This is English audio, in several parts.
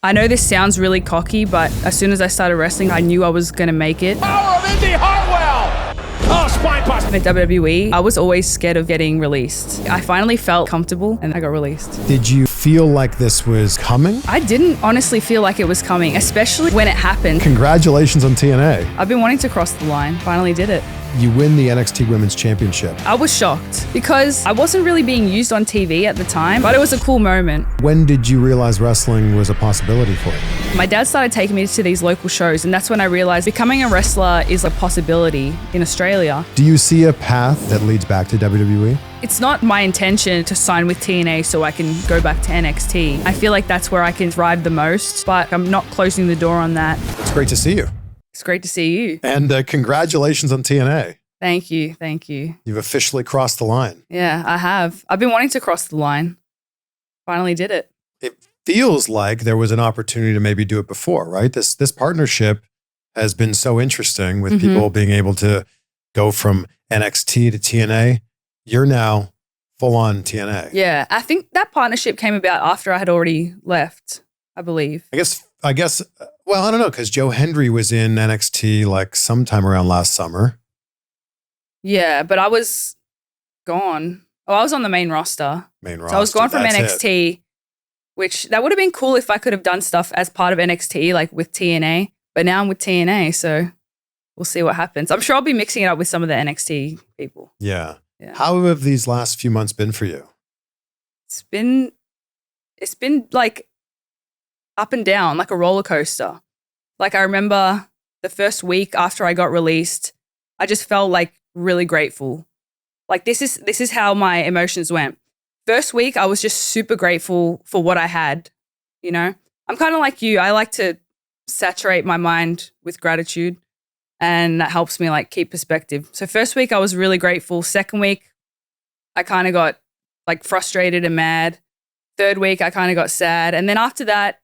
I know this sounds really cocky, but as soon as I started wrestling, I knew I was going to make it. Power of Indi Hartwell! Oh, spine buster! At WWE, I was always scared of getting released. I finally felt comfortable and I got released. Did you feel like this was coming? I didn't honestly feel like it was coming, especially when it happened. Congratulations on TNA. I've been wanting to cross the line, finally did it. You win the NXT Women's Championship. I was shocked because I wasn't really being used on TV at the time, but it was a cool moment. When did you realize wrestling was a possibility for you? My dad started taking me to these local shows, and that's when I realized becoming a wrestler is a possibility in Australia. Do you see a path that leads back to WWE? It's not my intention to sign with TNA so I can go back to NXT. I feel like that's where I can thrive the most, but I'm not closing the door on that. It's great to see you. It's great to see you. And congratulations on TNA. Thank you. Thank you. You've officially crossed the line. Yeah, I have. I've been wanting to cross the line. Finally did it. It feels like there was an opportunity to maybe do it before, right? This partnership has been so interesting with people being able to go from NXT to TNA. You're now full on TNA. Yeah, I think that partnership came about after I had already left, I believe. I guess, well, I don't know, because Joe Hendry was in NXT like sometime around last summer. Yeah, but I was gone. Oh, I was on the main roster. So I was gone from NXT, which that would have been cool if I could have done stuff as part of NXT, like with TNA. But now I'm with TNA, so we'll see what happens. I'm sure I'll be mixing it up with some of the NXT people. Yeah. How have these last few months been for you? It's been like up and down, like a roller coaster. Like I remember the first week after I got released, I just felt like really grateful. Like this is how my emotions went. First week, I was just super grateful for what I had. You know, I'm kind of like you. I like to saturate my mind with gratitude, and that helps me like keep perspective. So first week, I was really grateful. Second week, I kind of got like frustrated and mad. Third week, I kind of got sad, and then after that,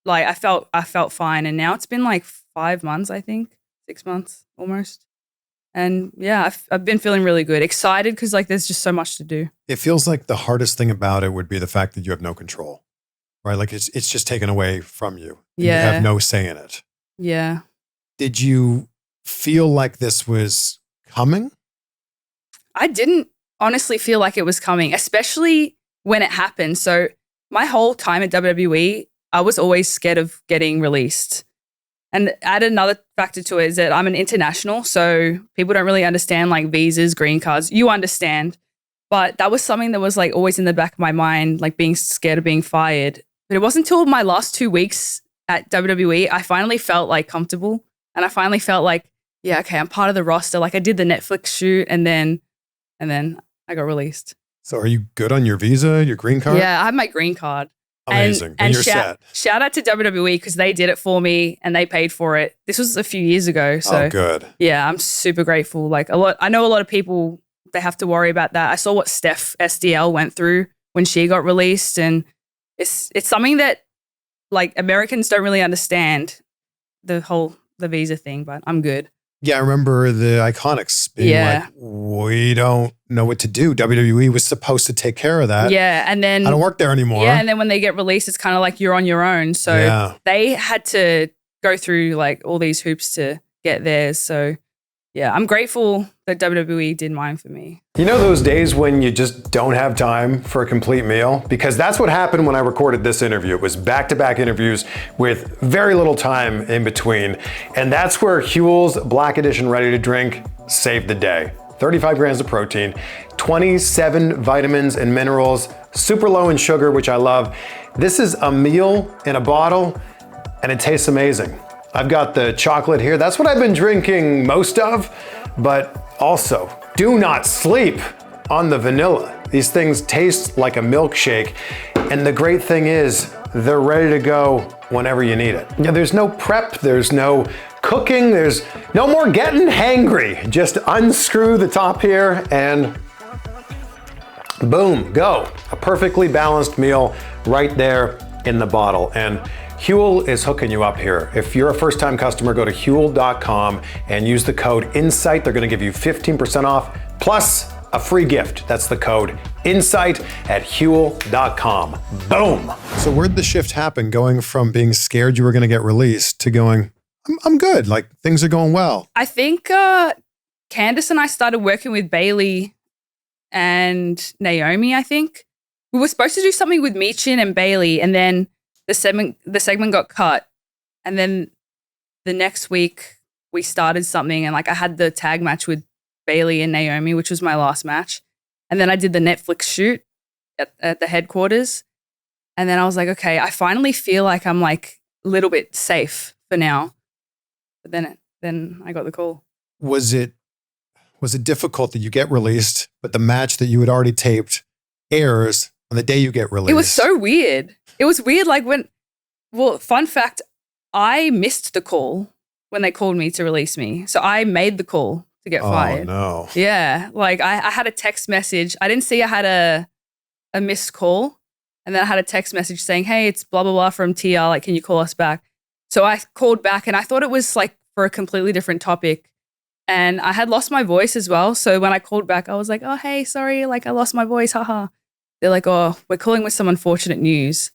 like I felt fine. And now it's been like 5 months, I think, 6 months almost. And yeah, I've been feeling really good. Excited because like there's just so much to do. It feels like the hardest thing about it would be the fact that you have no control, right? Like it's just taken away from you. Yeah. You have no say in it. Yeah. Did you feel like this was coming? I didn't honestly feel like it was coming, especially when it happened. So my whole time at WWE, I was always scared of getting released. And add another factor to it is that I'm an international, so people don't really understand like visas, green cards. You understand. But that was something that was like always in the back of my mind, like being scared of being fired. But it wasn't until my last 2 weeks at WWE, I finally felt like comfortable. And I finally felt like, yeah, okay, I'm part of the roster. Like I did the Netflix shoot and then I got released. So are you good on your visa, your green card? Yeah, I have my green card. Amazing. And you're set. Shout out to WWE because they did it for me and they paid for it. This was a few years ago. So good. Yeah, I'm super grateful. Like I know a lot of people, they have to worry about that. I saw what Steph SDL went through when she got released, and it's something that like Americans don't really understand, the visa thing, but I'm good. Yeah, I remember the Iconics being like, we don't know what to do. WWE was supposed to take care of that. Yeah, and then... I don't work there anymore. Yeah, and then when they get released, it's kind of like you're on your own. So they had to go through like all these hoops to get theirs. So yeah, I'm grateful that WWE did mine for me. You know those days when you just don't have time for a complete meal? Because that's what happened when I recorded this interview. It was back-to-back interviews with very little time in between. And that's where Huel's Black Edition Ready to Drink saved the day. 35 grams of protein, 27 vitamins and minerals, super low in sugar, which I love. This is a meal in a bottle, and it tastes amazing. I've got the chocolate here. That's what I've been drinking most of, but also do not sleep on the vanilla. These things taste like a milkshake, and the great thing is they're ready to go whenever you need it. Yeah, there's no prep, there's no cooking, there's no more getting hangry. Just unscrew the top here and boom, go. A perfectly balanced meal right there in the bottle. And Huel is hooking you up here. If you're a first-time customer, go to Huel.com and use the code INSIGHT. They're gonna give you 15% off plus a free gift. That's the code insight@huel.com. Boom. So where'd the shift happen, going from being scared you were going to get released to going, I'm good, like things are going well? I think Candace and I started working with Bayley and Naomi, I think. We were supposed to do something with Michin and Bayley, and then the segment got cut. And then the next week we started something, and like I had the tag match with Bayley and Naomi, which was my last match. And then I did the Netflix shoot at the headquarters. And then I was like, okay, I finally feel like I'm like a little bit safe for now. But then I got the call. Was it difficult that you get released, but the match that you had already taped airs on the day you get released? It was so weird. It was weird. Like fun fact, I missed the call when they called me to release me. So I made the call to get fired. Oh, no. Yeah. Like I had a text message. I didn't see I had a missed call. And then I had a text message saying, hey, it's blah, blah, blah from TR. Like, can you call us back? So I called back, and I thought it was like for a completely different topic. And I had lost my voice as well. So when I called back, I was like, oh, hey, sorry. Like I lost my voice. Haha. They're like, oh, we're calling with some unfortunate news.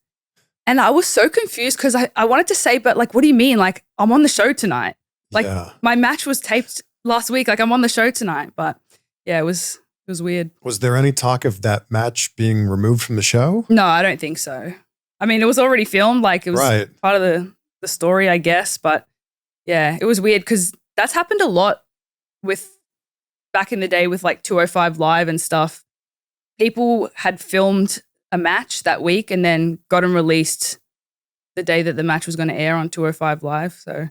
And I was so confused because I wanted to say, but like, what do you mean? Like, I'm on the show tonight. Like my match was taped last week. Like I'm on the show tonight. But yeah, it was weird. Was there any talk of that match being removed from the show? No, I don't think so. I mean, it was already filmed. Like it was part of the story, I guess. But yeah, it was weird because that's happened a lot with back in the day with like 205 Live and stuff. People had filmed a match that week and then got them released the day that the match was going to air on 205 Live. So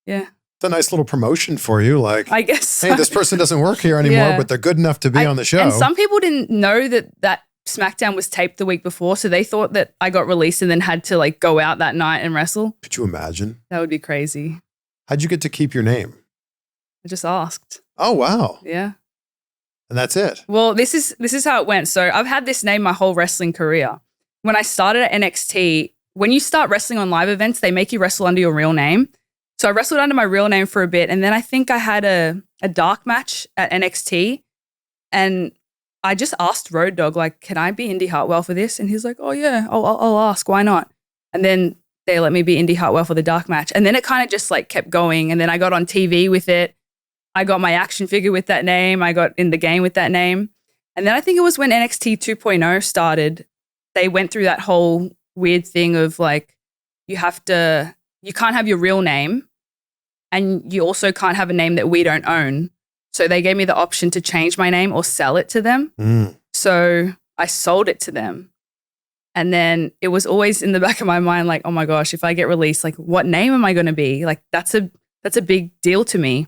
yeah. It's a nice little promotion for you. Like, I guess, hey, this person doesn't work here anymore, but they're good enough to be on the show. And some people didn't know that SmackDown was taped the week before. So they thought that I got released and then had to like go out that night and wrestle. Could you imagine? That would be crazy. How'd you get to keep your name? I just asked. Oh, wow. Yeah. And that's it. Well, this is how it went. So I've had this name my whole wrestling career. When I started at NXT, when you start wrestling on live events, they make you wrestle under your real name. So I wrestled under my real name for a bit. And then I think I had a dark match at NXT. And I just asked Road Dogg, like, can I be Indi Hartwell for this? And he's like, oh, yeah, I'll ask. Why not? And then they let me be Indi Hartwell for the dark match. And then it kind of just like kept going. And then I got on TV with it. I got my action figure with that name. I got in the game with that name. And then I think it was when NXT 2.0 started, they went through that whole weird thing of like, you can't have your real name and you also can't have a name that we don't own. So they gave me the option to change my name or sell it to them. So I sold it to them. And then it was always in the back of my mind, like, oh my gosh, if I get released, like what name am I going to be? Like that's a big deal to me.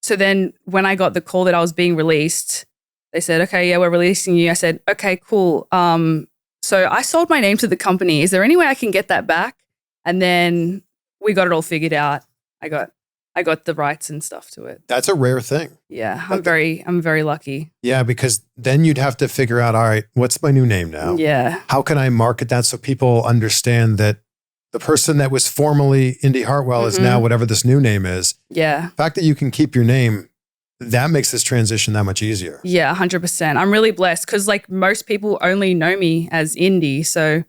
So then when I got the call that I was being released, they said, okay, yeah, we're releasing you. I said, okay, cool. So I sold my name to the company. Is there any way I can get that back? And then we got it all figured out. I got the rights and stuff to it. That's a rare thing. Yeah, I'm very lucky. Yeah, because then you'd have to figure out, all right, what's my new name now? Yeah. How can I market that so people understand that the person that was formerly Indi Hartwell is now whatever this new name is? Yeah. The fact that you can keep your name, that makes this transition that much easier. Yeah, 100%. I'm really blessed because like most people only know me as Indi. So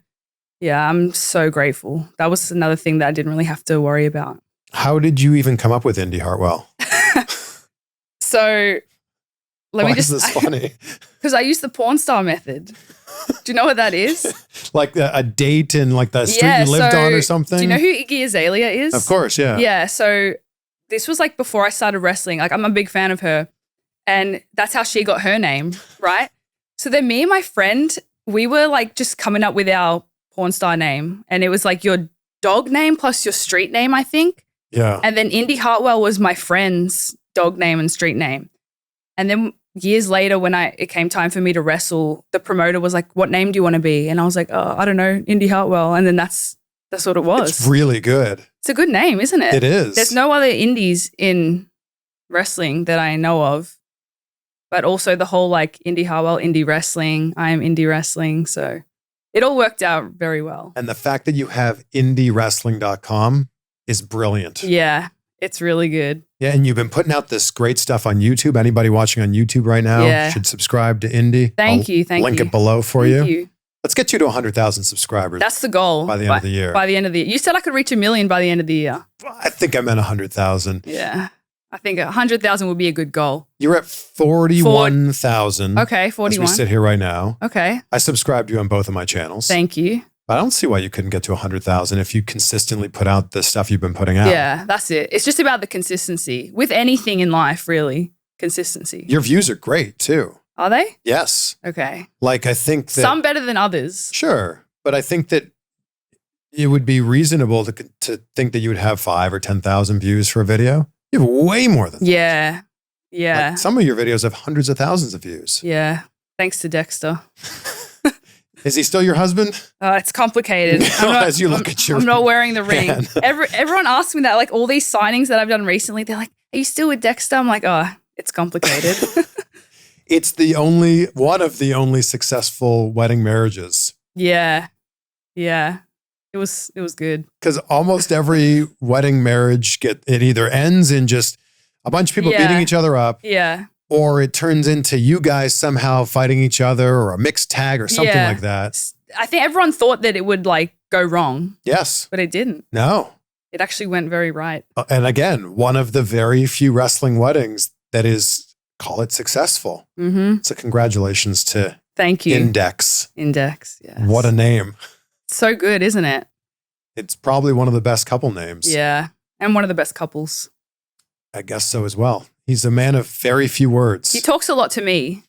yeah, I'm so grateful. That was another thing that I didn't really have to worry about. How did you even come up with Indi Hartwell? So Why is this funny? Because I use the porn star method. Do you know what that is? Like a date in like the street you lived on or something? Do you know who Iggy Azalea is? Of course, yeah. Yeah, so this was like before I started wrestling. Like I'm a big fan of her. And that's how she got her name, right? So then me and my friend, we were like just coming up with our porn star name. And it was like your dog name plus your street name, I think. Yeah. And then Indi Hartwell was my friend's dog name and street name. And then years later when it came time for me to wrestle, the promoter was like, what name do you want to be? And I was like, oh, I don't know, Indi Hartwell. And then that's what it was. It's really good. It's a good name, isn't it? It is. There's no other indies in wrestling that I know of. But also the whole like Indi Hartwell, indie wrestling, I am indie wrestling. So it all worked out very well. And the fact that you have indiewrestling.com is brilliant. Yeah. It's really good. Yeah, and you've been putting out this great stuff on YouTube. Anybody watching on YouTube right now should subscribe to Indi. Thank you. Link it below for Thank you. you. Let's get you to 100,000 subscribers. That's the goal. By the end of the year. By the end of the year. You said I could reach 1 million by the end of the year. I think I meant 100,000. Yeah. I think 100,000 would be a good goal. You're at 41,000. Okay, 41. As we sit here right now. Okay. I subscribed to you on both of my channels. Thank you. But I don't see why you couldn't get to 100,000 if you consistently put out the stuff you've been putting out. Yeah, that's it. It's just about the consistency with anything in life, really. Consistency. Your views are great too. Are they? Yes. Okay. Like I think that some better than others. Sure, but I think that it would be reasonable to think that you would have 5 or 10,000 views for a video. You have way more than that. Yeah. Yeah. Like some of your videos have hundreds of thousands of views. Yeah. Thanks to Dexter. Is he still your husband? It's complicated. As you look at your I'm not wearing the ring. hand. Everyone asks me that, like all these signings that I've done recently, they're like, are you still with Dexter? I'm like, oh, it's complicated. It's one of the only successful wedding marriages. Yeah. Yeah. It was good. Because almost every wedding marriage it either ends in just a bunch of people beating each other up. Yeah. Or it turns into you guys somehow fighting each other or a mixed tag or something like that. I think everyone thought that it would like go wrong. Yes. But it didn't. No. It actually went very right. And again, one of the very few wrestling weddings that is, call it successful. Mm-hmm. So congratulations to Thank you. Index. Index, yes. What a name. So good, isn't it? It's probably one of the best couple names. Yeah. And one of the best couples. I guess so as well. He's a man of very few words. He talks a lot to me.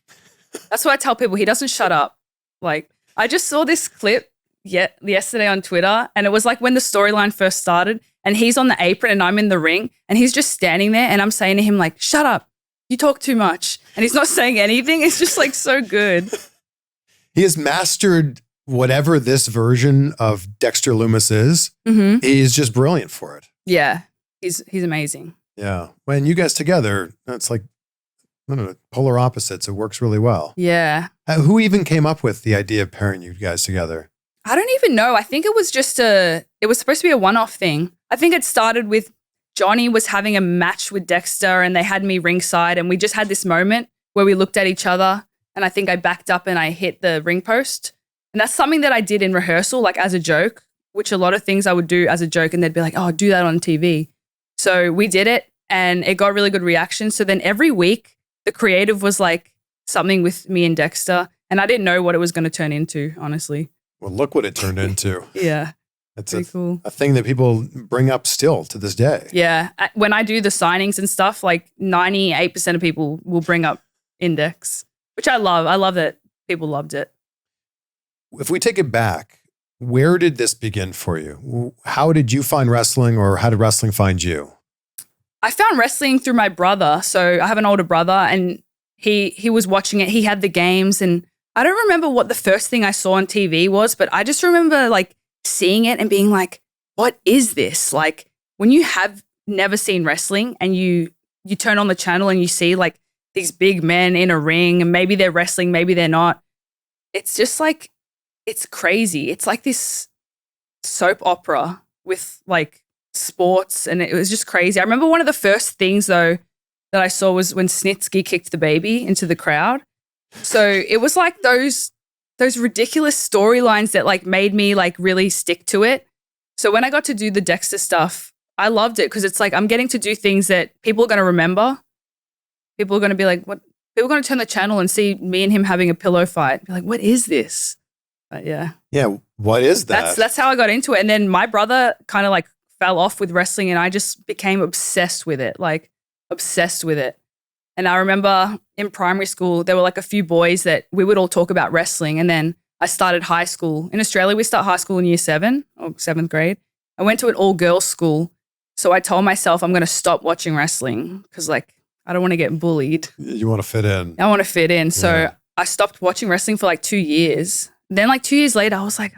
That's what I tell people. He doesn't shut up. Like, I just saw this clip yesterday on Twitter, and it was like when the storyline first started, and he's on the apron and I'm in the ring, and he's just standing there, and I'm saying to him, like, shut up. You talk too much. And he's not saying anything. It's just like so good. He has mastered whatever this version of Dexter Lumis is. Mm-hmm. He's just brilliant for it. Yeah. He's amazing. Yeah. When you guys together, it's like, I don't know, polar opposites. It works really well. Yeah. Who even came up with the idea of pairing you guys together? I don't even know. I think it was just it was supposed to be a one-off thing. I think it started with Johnny was having a match with Dexter and they had me ringside and we just had this moment where we looked at each other and I think I backed up and I hit the ring post. And that's something that I did in rehearsal, like as a joke, which a lot of things I would do as a joke and they'd be like, oh, do that on TV. So we did it and it got really good reaction. So then every week the creative was like something with me and Dexter and I didn't know what it was going to turn into, honestly. Well, look what it turned into. Yeah. That's cool. A thing that people bring up still to this day. Yeah. When I do the signings and stuff, like 98% of people will bring up Index, which I love. I love that people loved it. If we take it back, where did this begin for you? How did you find wrestling or how did wrestling find you? I found wrestling through my brother. So I have an older brother and he was watching it. He had the games and I don't remember what the first thing I saw on TV was, but I just remember like seeing it and being like, what is this? Like when you have never seen wrestling and you turn on the channel and you see like these big men in a ring and maybe they're wrestling, maybe they're not. It's just like, it's crazy. It's like this soap opera with like sports and it was just crazy. I remember one of the first things though that I saw was when Snitsky kicked the baby into the crowd. So it was like those ridiculous storylines that like made me like really stick to it. So when I got to do the Dexter stuff, I loved it because it's like I'm getting to do things that people are going to remember. People are going to be like, what? People are going to turn the channel and see me and him having a pillow fight. Be like, what is this? But yeah. Yeah. What is that? That's how I got into it. And then my brother kind of like fell off with wrestling and I just became obsessed with it, like obsessed with it. And I remember in primary school, there were like a few boys that we would all talk about wrestling. And then I started high school. In Australia, we start high school in year 7 or 7th grade. I went to an all-girls school. So I told myself I'm going to stop watching wrestling because like I don't want to get bullied. You want to fit in. I want to fit in. So I stopped watching wrestling for like 2 years. Then like 2 years later, I was like,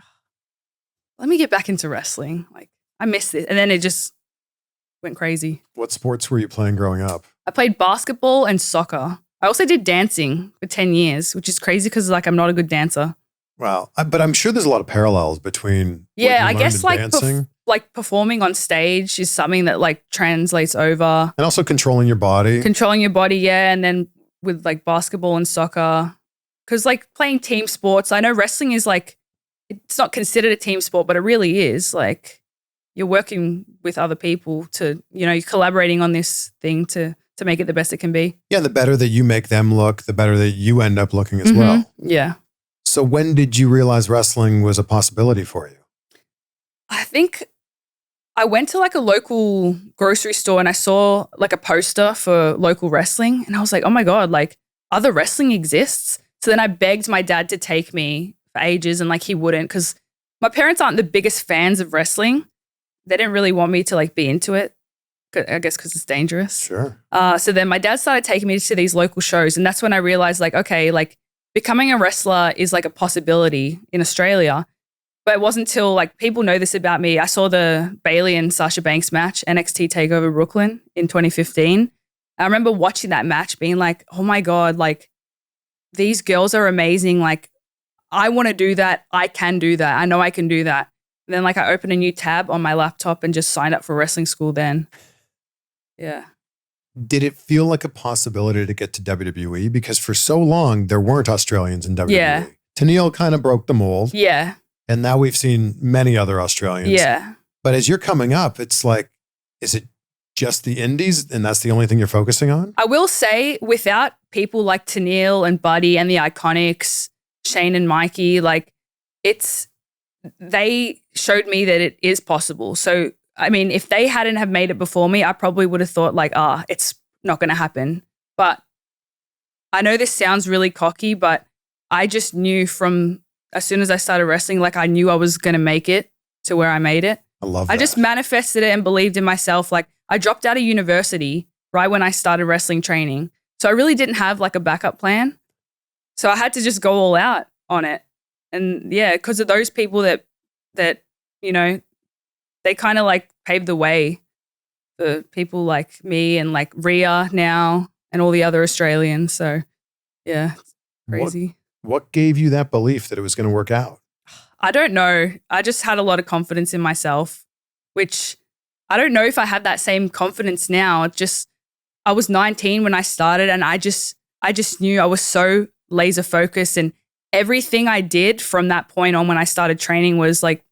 let me get back into wrestling. Like I missed it. And then it just went crazy. What sports were you playing growing up? I played basketball and soccer. I also did dancing for 10 years, which is crazy because like I'm not a good dancer. Wow. But I'm sure there's a lot of parallels between Yeah, what I you guess learned in like dancing. like performing on stage is something that like translates over. And also controlling your body. Controlling your body, yeah. And then with like basketball and soccer. Because like playing team sports, I know wrestling is like, it's not considered a team sport, but it really is. Like you're working with other people to, you know, you're collaborating on this thing to make it the best it can be. Yeah, the better that you make them look, the better that you end up looking as well. Yeah. So when did you realize wrestling was a possibility for you? I think I went to like a local grocery store and I saw like a poster for local wrestling and I was like, oh my God, like other wrestling exists. So then I begged my dad to take me for ages and like he wouldn't because my parents aren't the biggest fans of wrestling. They didn't really want me to like be into it. I guess because it's dangerous. Sure. So then my dad started taking me to these local shows and that's when I realized like, okay, like becoming a wrestler is like a possibility in Australia. But it wasn't until like people know this about me. I saw the Bayley and Sasha Banks match, NXT TakeOver Brooklyn in 2015. I remember watching that match being like, oh my God, like these girls are amazing. Like I want to do that. I can do that. I know I can do that. And then like I opened a new tab on my laptop and just signed up for wrestling school then. Yeah. Did it feel like a possibility to get to WWE? Because for so long, there weren't Australians in WWE. Yeah. Tennille kind of broke the mold. Yeah. And now we've seen many other Australians. Yeah. But as you're coming up, it's like, is it just the indies and that's the only thing you're focusing on? I will say without people like Tennille and Buddy and the Iconics, Shane and Mikey, like they showed me that it is possible. So I mean, if they hadn't have made it before me, I probably would have thought like, it's not going to happen. But I know this sounds really cocky, but I just knew from as soon as I started wrestling, like I knew I was going to make it to where I made it. I love that. I just manifested it and believed in myself. Like I dropped out of university right when I started wrestling training. So I really didn't have like a backup plan. So I had to just go all out on it. And yeah, because of those people that, you know, they kind of like paved the way for people like me and like Rhea now and all the other Australians. So yeah, it's crazy. What gave you that belief that it was going to work out? I don't know. I just had a lot of confidence in myself, which I don't know if I have that same confidence now. I was 19 when I started and I just knew I was so laser focused and everything I did from that point on when I started training was like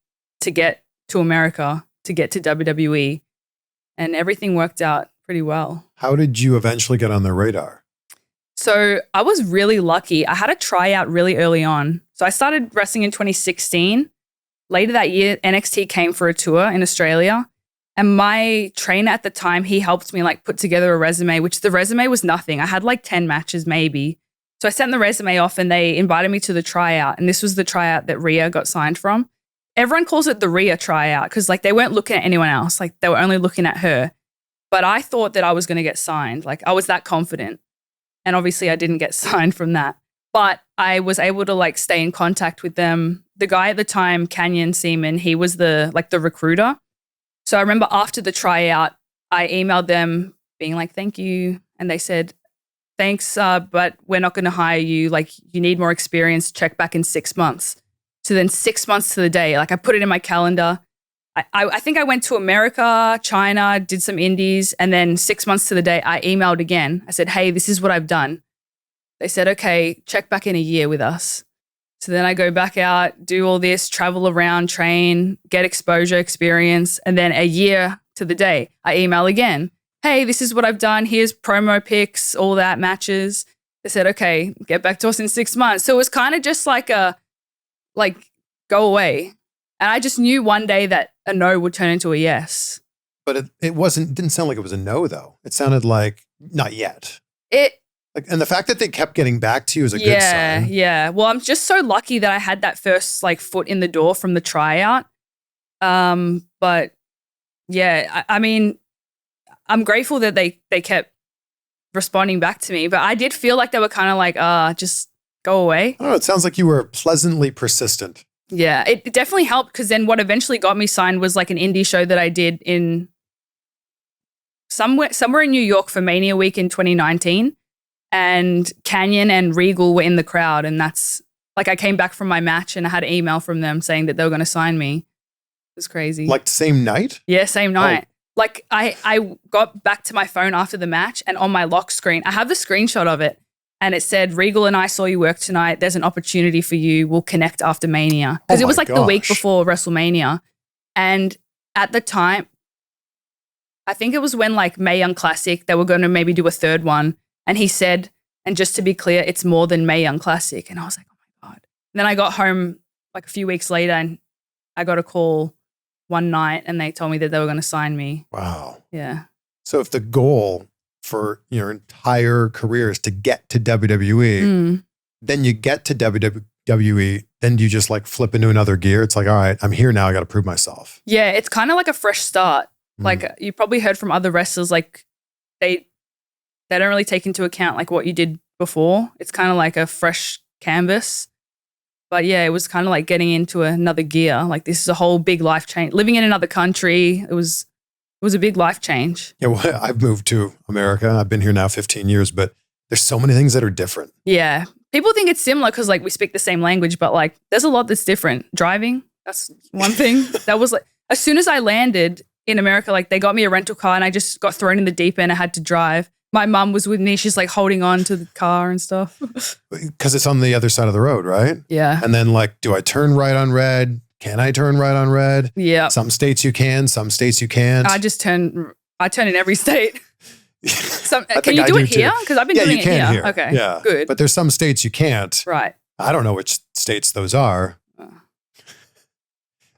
to get to America, to get to WWE, and everything worked out pretty well. How did you eventually get on their radar? So I was really lucky. I had a tryout really early on. So I started wrestling in 2016. Later that year, NXT came for a tour in Australia. And my trainer at the time, he helped me like put together a resume, which the resume was nothing. I had like 10 matches maybe. So I sent the resume off and they invited me to the tryout. And this was the tryout that Rhea got signed from. Everyone calls it the Rhea tryout because like they weren't looking at anyone else. Like they were only looking at her. But I thought that I was going to get signed. Like I was that confident. And obviously I didn't get signed from that. But I was able to like stay in contact with them. The guy at the time, Canyon Seaman, he was the recruiter. So I remember after the tryout, I emailed them being like, thank you. And they said, thanks, but we're not going to hire you. Like you need more experience. Check back in 6 months. So then 6 months to the day, like I put it in my calendar. I think I went to America, China, did some indies. And then 6 months to the day, I emailed again. I said, hey, this is what I've done. They said, okay, check back in a year with us. So then I go back out, do all this, travel around, train, get exposure, experience. And then a year to the day, I email again. Hey, this is what I've done. Here's promo pics, all that, matches. They said, okay, get back to us in 6 months. So it was kind of just like go away. And I just knew one day that a no would turn into a yes. But it didn't sound like it was a no though. It sounded like not yet. And the fact that they kept getting back to you is a good sign. Yeah. Well, I'm just so lucky that I had that first like foot in the door from the tryout. But yeah, I mean, I'm grateful that they kept responding back to me, but I did feel like they were kind of like, just go away. Oh, it sounds like you were pleasantly persistent. Yeah, it definitely helped because then what eventually got me signed was like an indie show that I did in somewhere in New York for Mania Week in 2019. And Canyon and Regal were in the crowd. And that's like I came back from my match and I had an email from them saying that they were going to sign me. It was crazy. Like the same night? Yeah, same night. Like I got back to my phone after the match, and on my lock screen, I have the screenshot of it, and it said, "Regal and I saw you work tonight. There's an opportunity for you. We'll connect after Mania." Because it was like the week before WrestleMania. And at the time, I think it was when like Mae Young Classic, they were going to maybe do a third one. And he said, and just to be clear, it's more than Mae Young Classic. And I was like, oh my God. And then I got home like a few weeks later and I got a call one night and they told me that they were going to sign me. Wow. Yeah. So if the goal for your entire career is to get to WWE, then you get to WWE, then you just like flip into another gear. It's like, all right, I'm here now. I got to prove myself. Yeah. It's kind of like a fresh start. Like you probably heard from other wrestlers, like they don't really take into account like what you did before. It's kind of like a fresh canvas. But yeah, it was kind of like getting into another gear. Like this is a whole big life change. Living in another country, it was a big life change. Yeah, well, I've moved to America. I've been here now 15 years, but there's so many things that are different. Yeah. People think it's similar because like we speak the same language, but like there's a lot that's different. Driving, that's one thing. That was like, as soon as I landed in America, like they got me a rental car and I just got thrown in the deep end. I had to drive. My mum was with me. She's like holding on to the car and stuff. Because it's on the other side of the road, right? Yeah. And then like, do I turn right on red? Can I turn right on red? Yeah. Some states you can, some states you can't. I turn in every state. Can you I do it too. here? Because I've been doing it here. Okay. Yeah. Good. But there's some states you can't. Right. I don't know which states those are.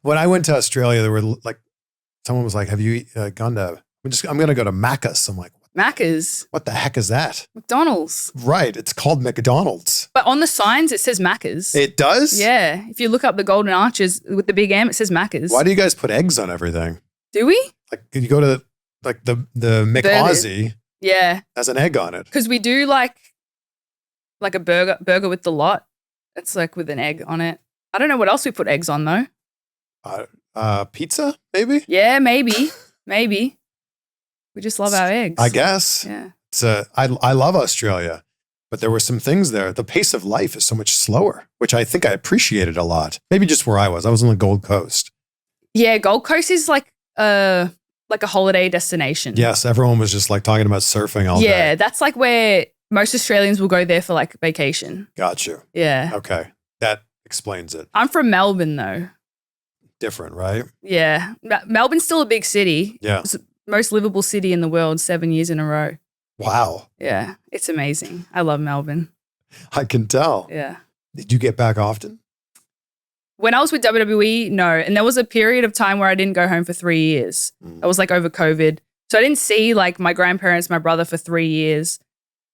When I went to Australia, there were like, someone was like, have you gone to, I'm going to go to Macca's. I'm like, Macca's. what the heck is that? McDonald's. Right. It's called McDonald's. But on the signs, it says Macca's. It does? Yeah. If you look up the Golden Arches with the big M, it says Macca's. Why do you guys put eggs on everything? Do we? Like, you go to like the McAussie. Yeah. Has an egg on it. Because we do like a burger with the lot. It's like with an egg on it. I don't know what else we put eggs on though. Pizza, maybe? Yeah, maybe. Maybe. We just love our eggs. I guess. Yeah. I love Australia, but there were some things there. The pace of life is so much slower, which I think I appreciated a lot. Maybe just where I was. I was on the Gold Coast. Yeah, Gold Coast is like a holiday destination. Yes, everyone was just like talking about surfing all day. Yeah, that's like where most Australians will go there for like vacation. Got you. Yeah. Okay. That explains it. I'm from Melbourne though. Different, right? Yeah. Melbourne's still a big city. Yeah. It's the most livable city in the world 7 years in a row. Wow. Yeah. It's amazing. I love Melbourne. I can tell. Yeah. Did you get back often? When I was with WWE, no. And there was a period of time where I didn't go home for 3 years. It was like over COVID. So I didn't see like my grandparents, my brother for 3 years.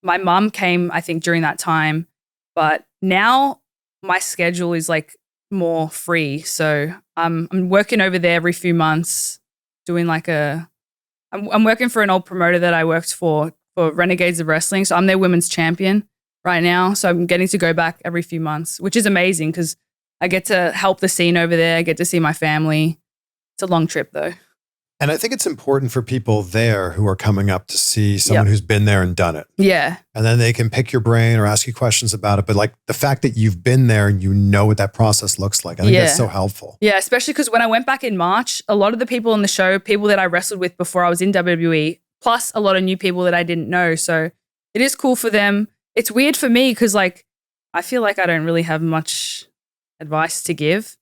My mom came, I think, during that time. But now my schedule is like more free. So I'm working over there every few months doing like I'm working for an old promoter that I worked for Renegades of Wrestling. So I'm their women's champion right now. So I'm getting to go back every few months, which is amazing because I get to help the scene over there. I get to see my family. It's a long trip though. And I think it's important for people there who are coming up to see someone who's been there and done it. Yeah. And then they can pick your brain or ask you questions about it. But like the fact that you've been there and you know what that process looks like, I think that's so helpful. Yeah, especially because when I went back in March, a lot of the people on the show, people that I wrestled with before I was in WWE, plus a lot of new people that I didn't know. So it is cool for them. It's weird for me because like I feel like I don't really have much advice to give,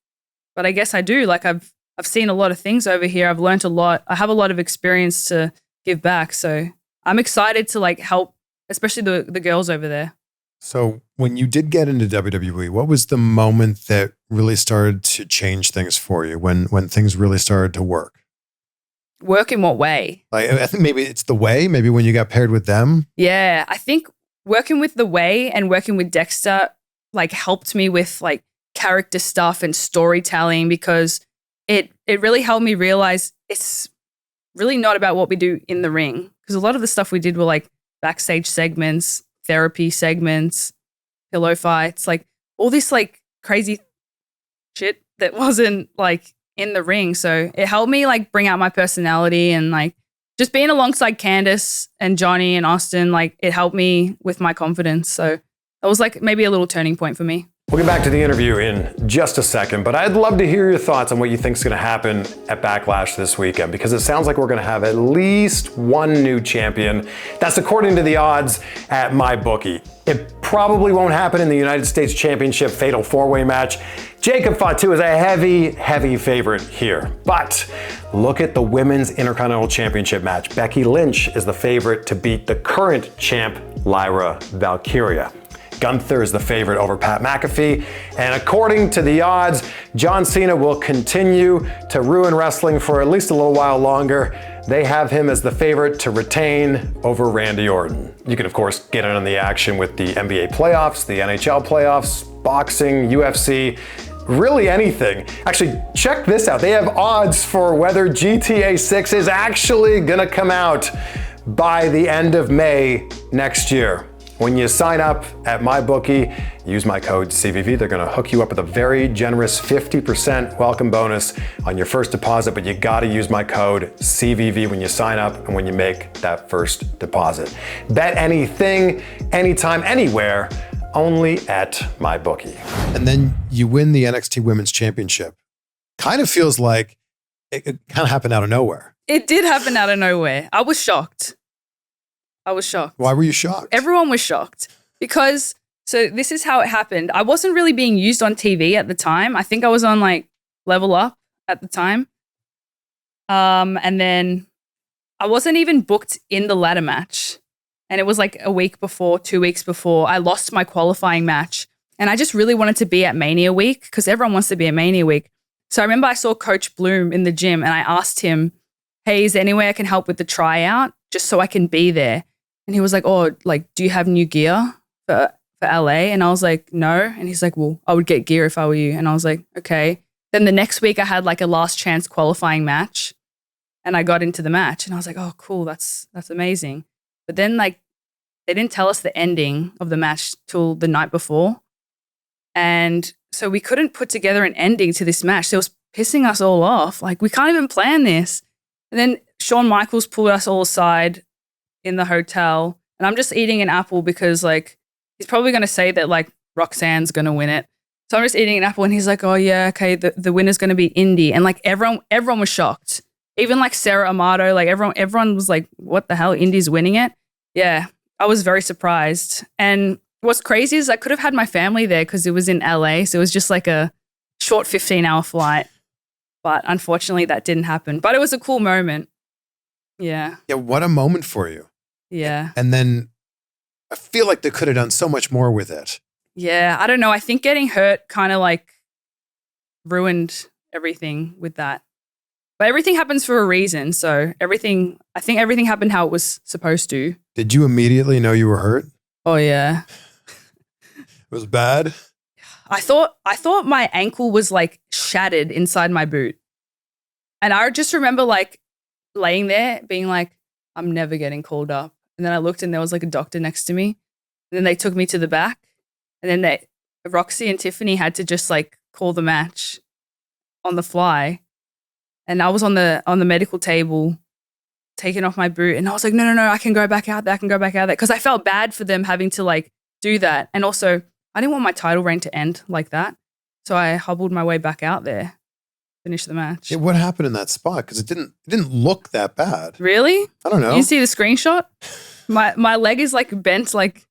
but I guess I do. Like I've seen a lot of things over here. I've learned a lot. I have a lot of experience to give back. So I'm excited to like help, especially the girls over there. So when you did get into WWE, what was the moment that really started to change things for you when things really started to work? Work in what way? Like, I think maybe it's the way, maybe when you got paired with them. Yeah, I think working with the way and working with Dexter like helped me with like character stuff and storytelling because it really helped me realize it's really not about what we do in the ring. Because a lot of the stuff we did were like backstage segments, therapy segments, pillow fights, like all this like crazy shit that wasn't like in the ring. So it helped me like bring out my personality and like just being alongside Candace and Johnny and Austin, like it helped me with my confidence. So that was like maybe a little turning point for me. We'll get back to the interview in just a second, but I'd love to hear your thoughts on what you think is going to happen at Backlash this weekend, because it sounds like we're going to have at least one new champion. That's according to the odds at MyBookie. It probably won't happen in the United States Championship Fatal 4-Way match. Jacob Fatu is a heavy favorite here. But look at the Women's Intercontinental Championship match. Becky Lynch is the favorite to beat the current champ, Lyra Valkyria. Gunther is the favorite over Pat McAfee. And according to the odds, John Cena will continue to ruin wrestling for at least a little while longer. They have him as the favorite to retain over Randy Orton. You can, of course, get in on the action with the NBA playoffs, the NHL playoffs, boxing, UFC, really anything. Actually, check this out. They have odds for whether GTA 6 is actually gonna come out by the end of May next year. When you sign up at MyBookie, use my code CVV. They're gonna hook you up with a very generous 50% welcome bonus on your first deposit, but you gotta use my code CVV when you sign up and when you make that first deposit. Bet anything, anytime, anywhere, only at MyBookie. And then you win the NXT Women's Championship. Kind of feels like it kind of happened out of nowhere. It did happen out of nowhere. I was shocked. Why were you shocked? Everyone was shocked because, so this is how it happened. I wasn't really being used on TV at the time. I think I was on like Level Up at the time. And then I wasn't even booked in the ladder match. And it was like a week before, 2 weeks before, I lost my qualifying match. And I just really wanted to be at Mania Week because everyone wants to be at Mania Week. So I remember I saw Coach Bloom in the gym and I asked him, hey, is there any way I can help with the tryout just so I can be there? And he was like, oh, like, do you have new gear for LA? And I was like, no. And he's like, well, I would get gear if I were you. And I was like, okay. Then the next week I had like a last chance qualifying match and I got into the match and I was like, oh, cool. That's amazing. But then like, they didn't tell us the ending of the match till the night before. And so we couldn't put together an ending to this match. So it was pissing us all off. Like, we can't even plan this. And then Shawn Michaels pulled us all aside in the hotel and I'm just eating an apple because like he's probably going to say that like Roxanne's going to win it. So I'm just eating an apple and he's like, oh yeah, okay, the winner's going to be Indi. And like everyone was shocked. Even like Sarah Amato, like everyone was like, what the hell, Indi's winning it? Yeah, I was very surprised. And what's crazy is I could have had my family there because it was in LA. So it was just like a short 15-hour flight. But unfortunately that didn't happen. But it was a cool moment. Yeah. Yeah, what a moment for you. Yeah. And then I feel like they could have done so much more with it. Yeah, I don't know. I think getting hurt kind of like ruined everything with that. But everything happens for a reason. So I think everything happened how it was supposed to. Did you immediately know you were hurt? Oh, yeah. It was bad? I thought my ankle was like shattered inside my boot. And I just remember like laying there being like, I'm never getting called up. And then I looked and there was like a doctor next to me. And then they took me to the back. And then Roxy and Tiffany had to just like call the match on the fly. And I was on the medical table taking off my boot. And I was like, no, I can go back out there. Because I felt bad for them having to like do that. And also I didn't want my title reign to end like that. So I hobbled my way back out there, finished the match. Yeah, what happened in that spot? Because it didn't look that bad. Really? I don't know. You see the screenshot? My leg is like bent like.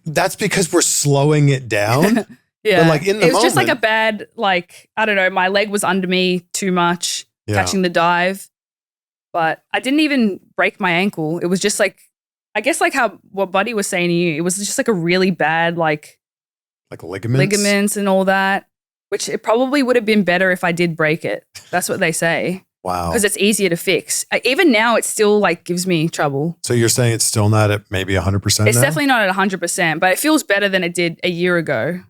That's because we're slowing it down. Yeah. But like in the moment. It was just like a bad, like, I don't know, my leg was under me too much, catching the dive. But I didn't even break my ankle. It was just like, I guess like what Buddy was saying to you, it was just like a really bad like ligaments and all that, which it probably would have been better if I did break it. That's what they say. Wow. Because it's easier to fix. Even now, it still like gives me trouble. So you're saying it's still not at maybe 100% It's now? definitely not at 100%, but it feels better than it did a year ago.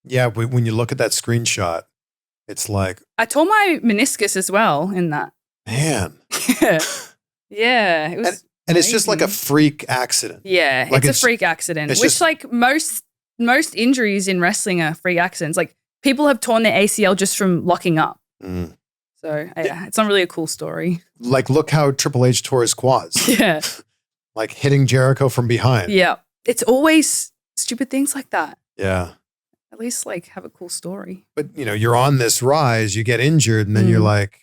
Yeah, when you look at that screenshot, it's like... I tore my meniscus as well in that. Man. Yeah. It was and it's just like a freak accident. Yeah, like it's a freak accident, which just, like most injuries in wrestling are freak accidents. Like people have torn their ACL just from locking up. Mm. So yeah, it's not really a cool story. Like look how Triple H tore his quads. Yeah. Like hitting Jericho from behind. Yeah. It's always stupid things like that. Yeah. at least like have a cool story. But you're on this rise, you get injured, and then you're like,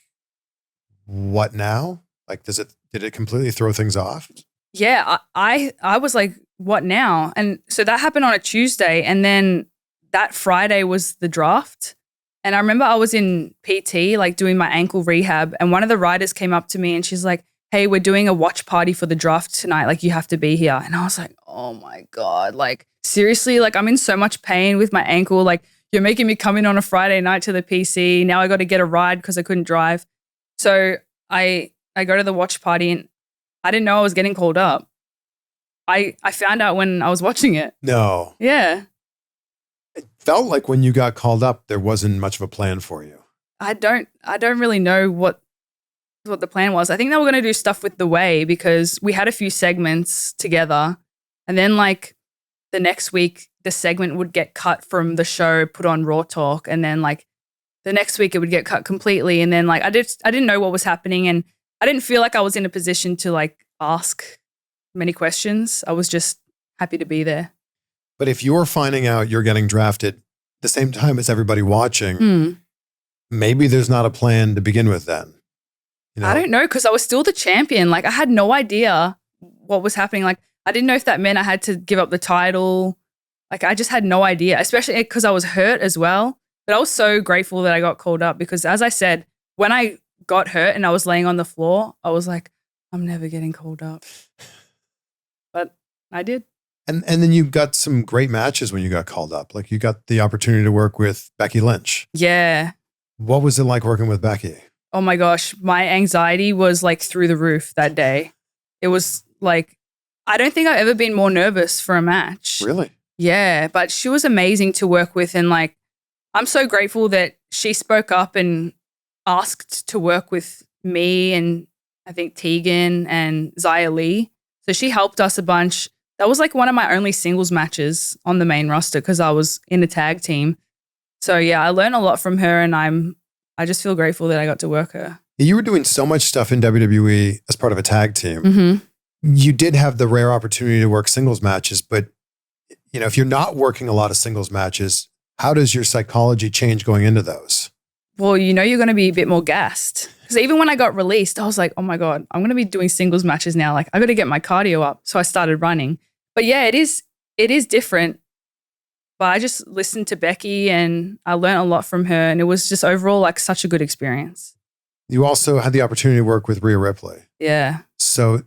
what now? Like, did it completely throw things off? Yeah, I was like, what now? And so that happened on a Tuesday, and then that Friday was the draft. And I remember I was in PT, like doing my ankle rehab, and one of the riders came up to me and she's like, hey, we're doing a watch party for the draft tonight. Like, you have to be here. And I was like, oh my God, like seriously, like I'm in so much pain with my ankle. Like, you're making me come in on a Friday night to the PC. Now I got to get a ride because I couldn't drive. So I go to the watch party and I didn't know I was getting called up. I found out when I was watching it. No. Yeah. It felt like when you got called up, there wasn't much of a plan for you. I don't really know what the plan was. I think they were going to do stuff with The Way because we had a few segments together. And then like the next week, the segment would get cut from the show, put on Raw Talk. And then like the next week it would get cut completely. And then like I didn't know what was happening. And I didn't feel like I was in a position to like ask many questions. I was just happy to be there. But if you're finding out you're getting drafted the same time as everybody watching, maybe there's not a plan to begin with then. I don't know, because I was still the champion. Like I had no idea what was happening. Like I didn't know if that meant I had to give up the title. Like I just had no idea, especially because I was hurt as well. But I was so grateful that I got called up because as I said, when I got hurt and I was laying on the floor, I was like, I'm never getting called up. But I did. And then you got some great matches when you got called up. Like you got the opportunity to work with Becky Lynch. Yeah. What was it like working with Becky? Oh my gosh, my anxiety was like through the roof that day. It was like, I don't think I've ever been more nervous for a match. Really? Yeah, but she was amazing to work with. And like, I'm so grateful that she spoke up and asked to work with me and I think Tegan and Xia Li. So she helped us a bunch. That was like one of my only singles matches on the main roster because I was in a tag team. So yeah, I learned a lot from her and I just feel grateful that I got to work her. You were doing so much stuff in WWE as part of a tag team. Mm-hmm. You did have the rare opportunity to work singles matches, but if you're not working a lot of singles matches, how does your psychology change going into those? Well, you're going to be a bit more gassed. Because even when I got released, I was like, oh my God, I'm going to be doing singles matches now. Like I got to get my cardio up. So I started running. But yeah, it is different. But I just listened to Becky and I learned a lot from her. And it was just overall like such a good experience. You also had the opportunity to work with Rhea Ripley. Yeah. So,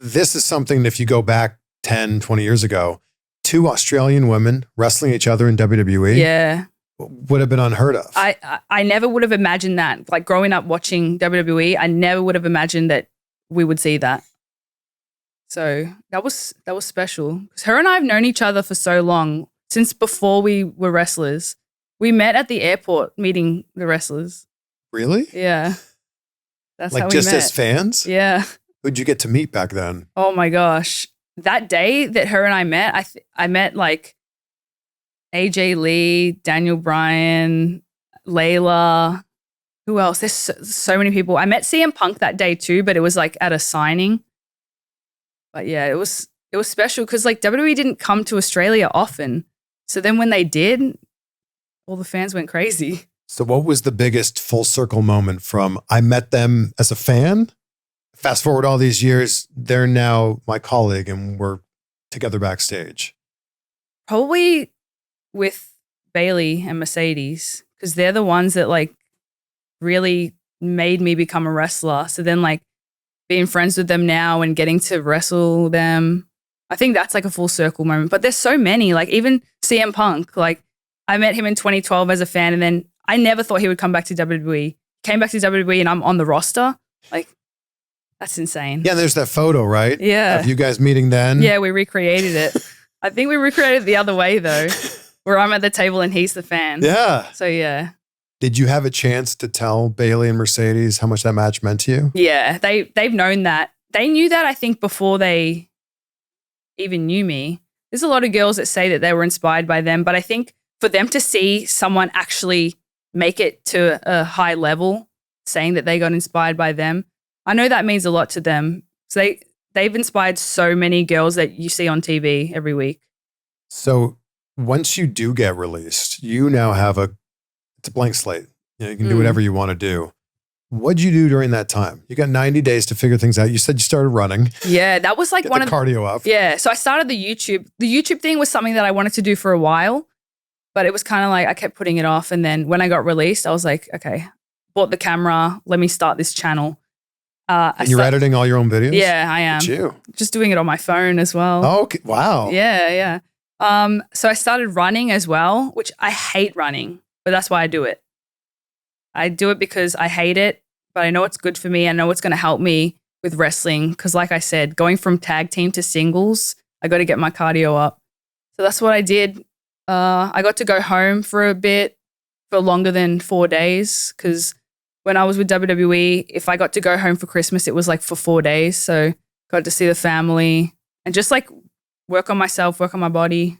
this is something that if you go back 10, 20 years ago, two Australian women wrestling each other in WWE. Yeah. Would have been unheard of. I never would have imagined that. Like growing up watching WWE, I never would have imagined that we would see that. So that was special. Because her and I have known each other for so long, since before we were wrestlers. We met at the airport meeting the wrestlers. Really? Yeah. That's like how we just met. as fans? Yeah. Who'd you get to meet back then? Oh my gosh. That day that her and I met, I met like AJ Lee, Daniel Bryan, Layla. Who else? There's so many people. I met CM Punk that day too, but it was like at a signing. But yeah, it was special because like WWE didn't come to Australia often. So then when they did, all the fans went crazy. So what was the biggest full circle moment from I met them as a fan? Fast forward all these years, they're now my colleague and we're together backstage. Probably with Bayley and Mercedes because they're the ones that like really made me become a wrestler. So then like being friends with them now and getting to wrestle them, I think that's like a full circle moment. But there's so many, like even CM Punk, like I met him in 2012 as a fan and then I never thought he would come back to WWE. Came back to WWE and I'm on the roster. Like that's insane. Yeah, there's that photo, right? Yeah. Of you guys meeting then? Yeah, we recreated it. I think we recreated it the other way though, where I'm at the table and he's the fan. Yeah. So yeah. Did you have a chance to tell Bayley and Mercedes how much that match meant to you? Yeah, they've known that. They knew that I think before they even knew me. There's a lot of girls that say that they were inspired by them, but I think for them to see someone actually make it to a high level, saying that they got inspired by them, I know that means a lot to them. So they've inspired so many girls that you see on TV every week. So once you do get released, you now have it's a blank slate. You can do whatever you want to do. What'd you do during that time? You got 90 days to figure things out. You said you started running. Yeah, that was like Get the cardio up. Yeah, so I started the YouTube. The YouTube thing was something that I wanted to do for a while, but it was kind of like I kept putting it off. And then when I got released, I was like, okay, bought the camera. Let me start this channel. And you're editing all your own videos? Yeah, I am. Look at you. Just doing it on my phone as well. Oh, okay. Wow. Yeah. So I started running as well, which I hate running, but that's why I do it. I do it because I hate it, but I know it's good for me. I know it's going to help me with wrestling because like I said, going from tag team to singles, I got to get my cardio up. So that's what I did. I got to go home for a bit, for longer than 4 days because when I was with WWE, if I got to go home for Christmas, it was like for 4 days. So got to see the family and just like work on myself, work on my body,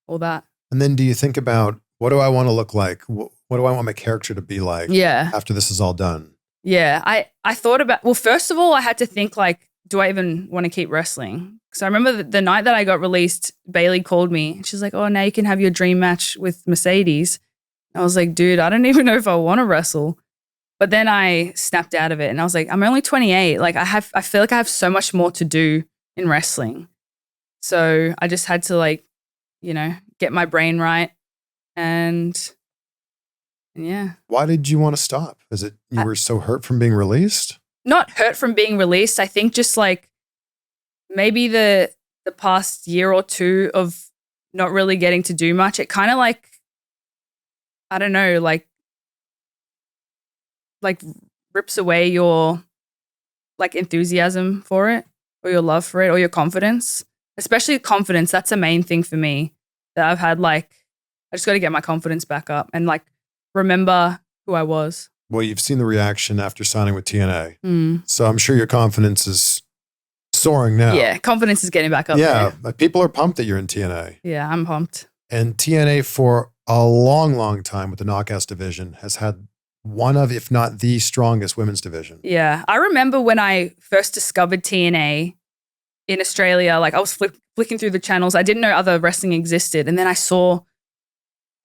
all that. And then do you think about what do I want to look like? What do I want my character to be like after this is all done? Yeah, I thought about, well, first of all, I had to think like, do I even want to keep wrestling? Because I remember the night that I got released, Bayley called me. She's like, oh, now you can have your dream match with Mercedes. I was like, dude, I don't even know if I want to wrestle. But then I snapped out of it and I was like, I'm only 28. Like I feel like I have so much more to do in wrestling. So I just had to like, get my brain right. And yeah. Why did you want to stop? Is it you were so hurt from being released? Not hurt from being released. I think just like maybe the past year or two of not really getting to do much, it kind of like, I don't know, like rips away your like enthusiasm for it or your love for it or your confidence, especially confidence. That's the main thing for me that I've had. Like, I just got to get my confidence back up and like remember who I was. Well, you've seen the reaction after signing with TNA. So I'm sure your confidence is soaring now. Yeah, confidence is getting back up. Yeah, like people are pumped that you're in TNA. Yeah, I'm pumped. And TNA for a long, long time with the Knockouts division has had one of, if not the strongest women's division. Yeah, I remember when I first discovered TNA in Australia, like I was flicking through the channels. I didn't know other wrestling existed. And then I saw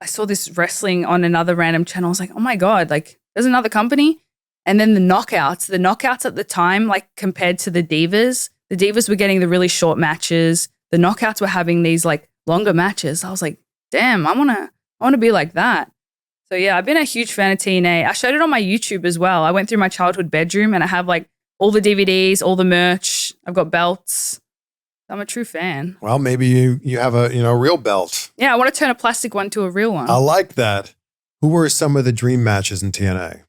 this wrestling on another random channel. I was like, oh my God, like there's another company. And then the knockouts at the time, like compared to the divas were getting the really short matches. The knockouts were having these like longer matches. I was like, damn, I want to be like that. So yeah, I've been a huge fan of TNA. I showed it on my YouTube as well. I went through my childhood bedroom and I have like all the DVDs, all the merch. I've got belts. I'm a true fan. Well, maybe you have a real belt. Yeah, I want to turn a plastic one to a real one. I like that. Who were some of the dream matches in TNA?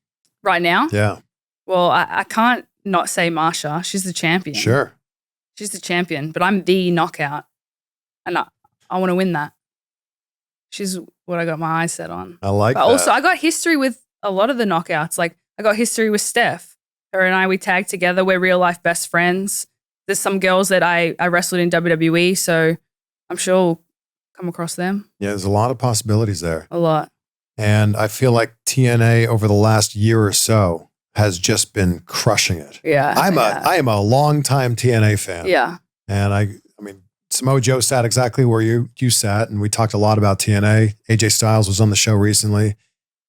Right now? Yeah. Well, I can't not say Marsha. She's the champion. Sure. She's the champion, but I'm the knockout. And I want to win that. She's what I got my eyes set on. I like that. Also, I got history with a lot of the knockouts. Like, I got history with Steph. Her and I, we tagged together. We're real life best friends. There's some girls that I wrestled in WWE, so I'm sure we'll come across them. Yeah, there's a lot of possibilities there. A lot. And I feel like TNA over the last year or so has just been crushing it. Yeah. I am a longtime TNA fan. Yeah. And I mean, Samoa Joe sat exactly where you sat, and we talked a lot about TNA. AJ Styles was on the show recently.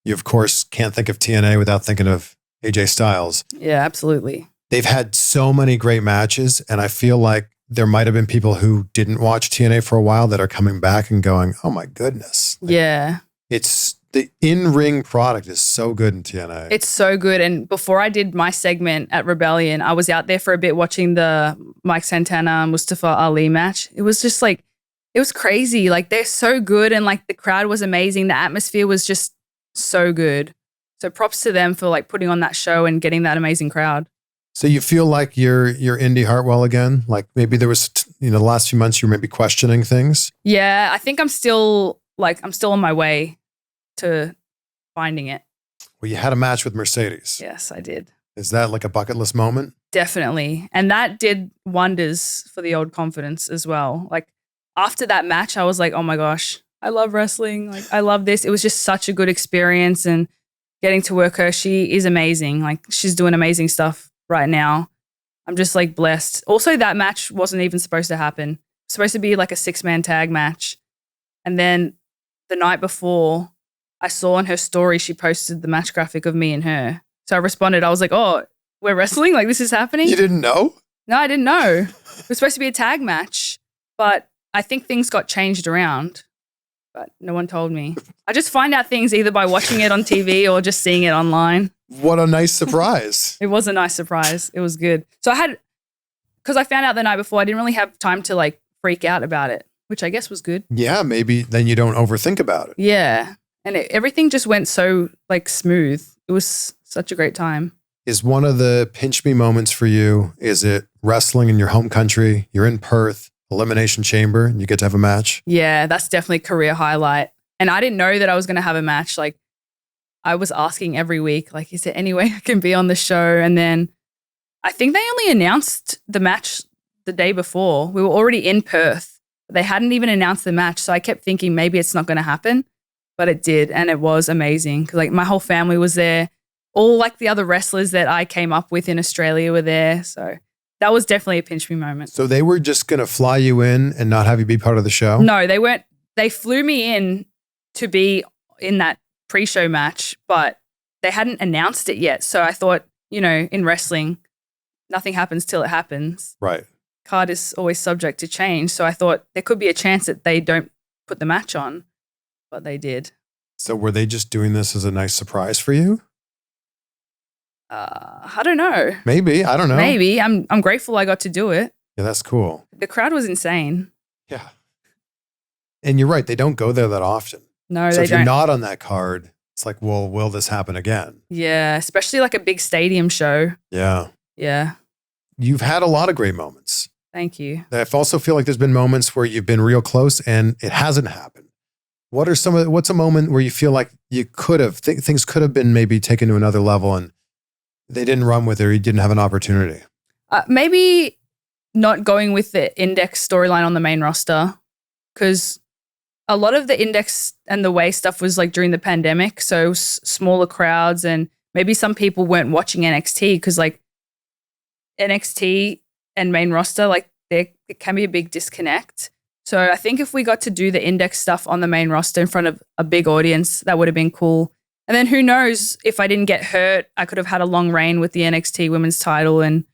You, of course, can't think of TNA without thinking of AJ Styles. Yeah, absolutely. They've had so many great matches, and I feel like there might have been people who didn't watch TNA for a while that are coming back and going, oh my goodness. Like, yeah. It's the in-ring product is so good in TNA. It's so good. And before I did my segment at Rebellion, I was out there for a bit watching the Mike Santana and Mustafa Ali match. It was just like, it was crazy. Like, they're so good, and like the crowd was amazing. The atmosphere was just so good. So props to them for like putting on that show and getting that amazing crowd. So you feel like you're Indi Hartwell again? Like maybe there was, the last few months you were maybe questioning things? Yeah, I think I'm still on my way to finding it. Well, you had a match with Mercedes. Yes, I did. Is that like a bucket list moment? Definitely. And that did wonders for the old confidence as well. Like after that match, I was like, oh my gosh, I love wrestling. Like I love this. It was just such a good experience, and getting to work her, she is amazing. Like she's doing amazing stuff right now. I'm just like blessed. Also, that match wasn't even supposed to happen. It was supposed to be like a 6-man tag match. And then the night before, I saw on her story, she posted the match graphic of me and her. So I responded. I was like, oh, we're wrestling? Like, this is happening? You didn't know? No, I didn't know. It was supposed to be a tag match, but I think things got changed around. But no one told me. I just find out things either by watching it on TV or just seeing it online. What a nice surprise. It was a nice surprise. It was good. So because I found out the night before, I didn't really have time to like freak out about it, which I guess was good. Yeah, maybe then you don't overthink about it. Yeah. And everything just went so like smooth. It was such a great time. Is one of the pinch me moments for you, is it wrestling in your home country? You're in Perth, Elimination Chamber, and you get to have a match? Yeah, that's definitely a career highlight. And I didn't know that I was going to have a match. Like, I was asking every week, like, is there any way I can be on the show? And then I think they only announced the match the day before. We were already in Perth. They hadn't even announced the match. So I kept thinking maybe it's not going to happen, but it did. And it was amazing because like my whole family was there. All like the other wrestlers that I came up with in Australia were there. So that was definitely a pinch me moment. So they were just going to fly you in and not have you be part of the show? No, they weren't. They flew me in to be in that pre-show match, but they hadn't announced it yet. So I thought, you know, in wrestling, nothing happens till it happens. Right. Card is always subject to change. So I thought there could be a chance that they don't put the match on, but they did. So were they just doing this as a nice surprise for you? I don't know. Maybe. I don't know. Maybe. I'm grateful I got to do it. Yeah, that's cool. The crowd was insane. Yeah. And you're right. They don't go there that often. No, so they if don't. you're not on that card, it's like, well, will this happen again? Yeah, especially like a big stadium show. Yeah. Yeah. You've had a lot of great moments. Thank you. I also feel like there's been moments where you've been real close and it hasn't happened. What's a moment where you feel like you could have, things could have been maybe taken to another level and they didn't run with it or you didn't have an opportunity? Maybe not going with the Index storyline on the main roster, because a lot of the Index and the Way stuff was like during the pandemic. So smaller crowds and maybe some people weren't watching NXT because like NXT and main roster, like it can be a big disconnect. So I think if we got to do the Index stuff on the main roster in front of a big audience, that would have been cool. And then who knows, if I didn't get hurt, I could have had a long reign with the NXT women's title and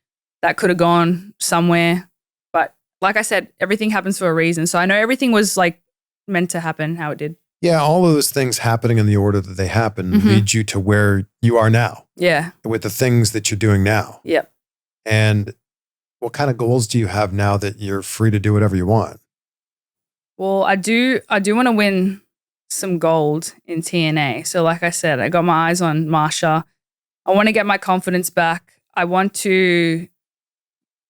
that could have gone somewhere. But like I said, everything happens for a reason. So I know everything was like meant to happen how it did. Yeah, all of those things happening in the order that they happen lead you to where you are now. Yeah. With the things that you're doing now. Yep. And what kind of goals do you have now that you're free to do whatever you want? Well, I do want to win some gold in TNA. So like I said, I got my eyes on Marsha. I want to get my confidence back. I want to,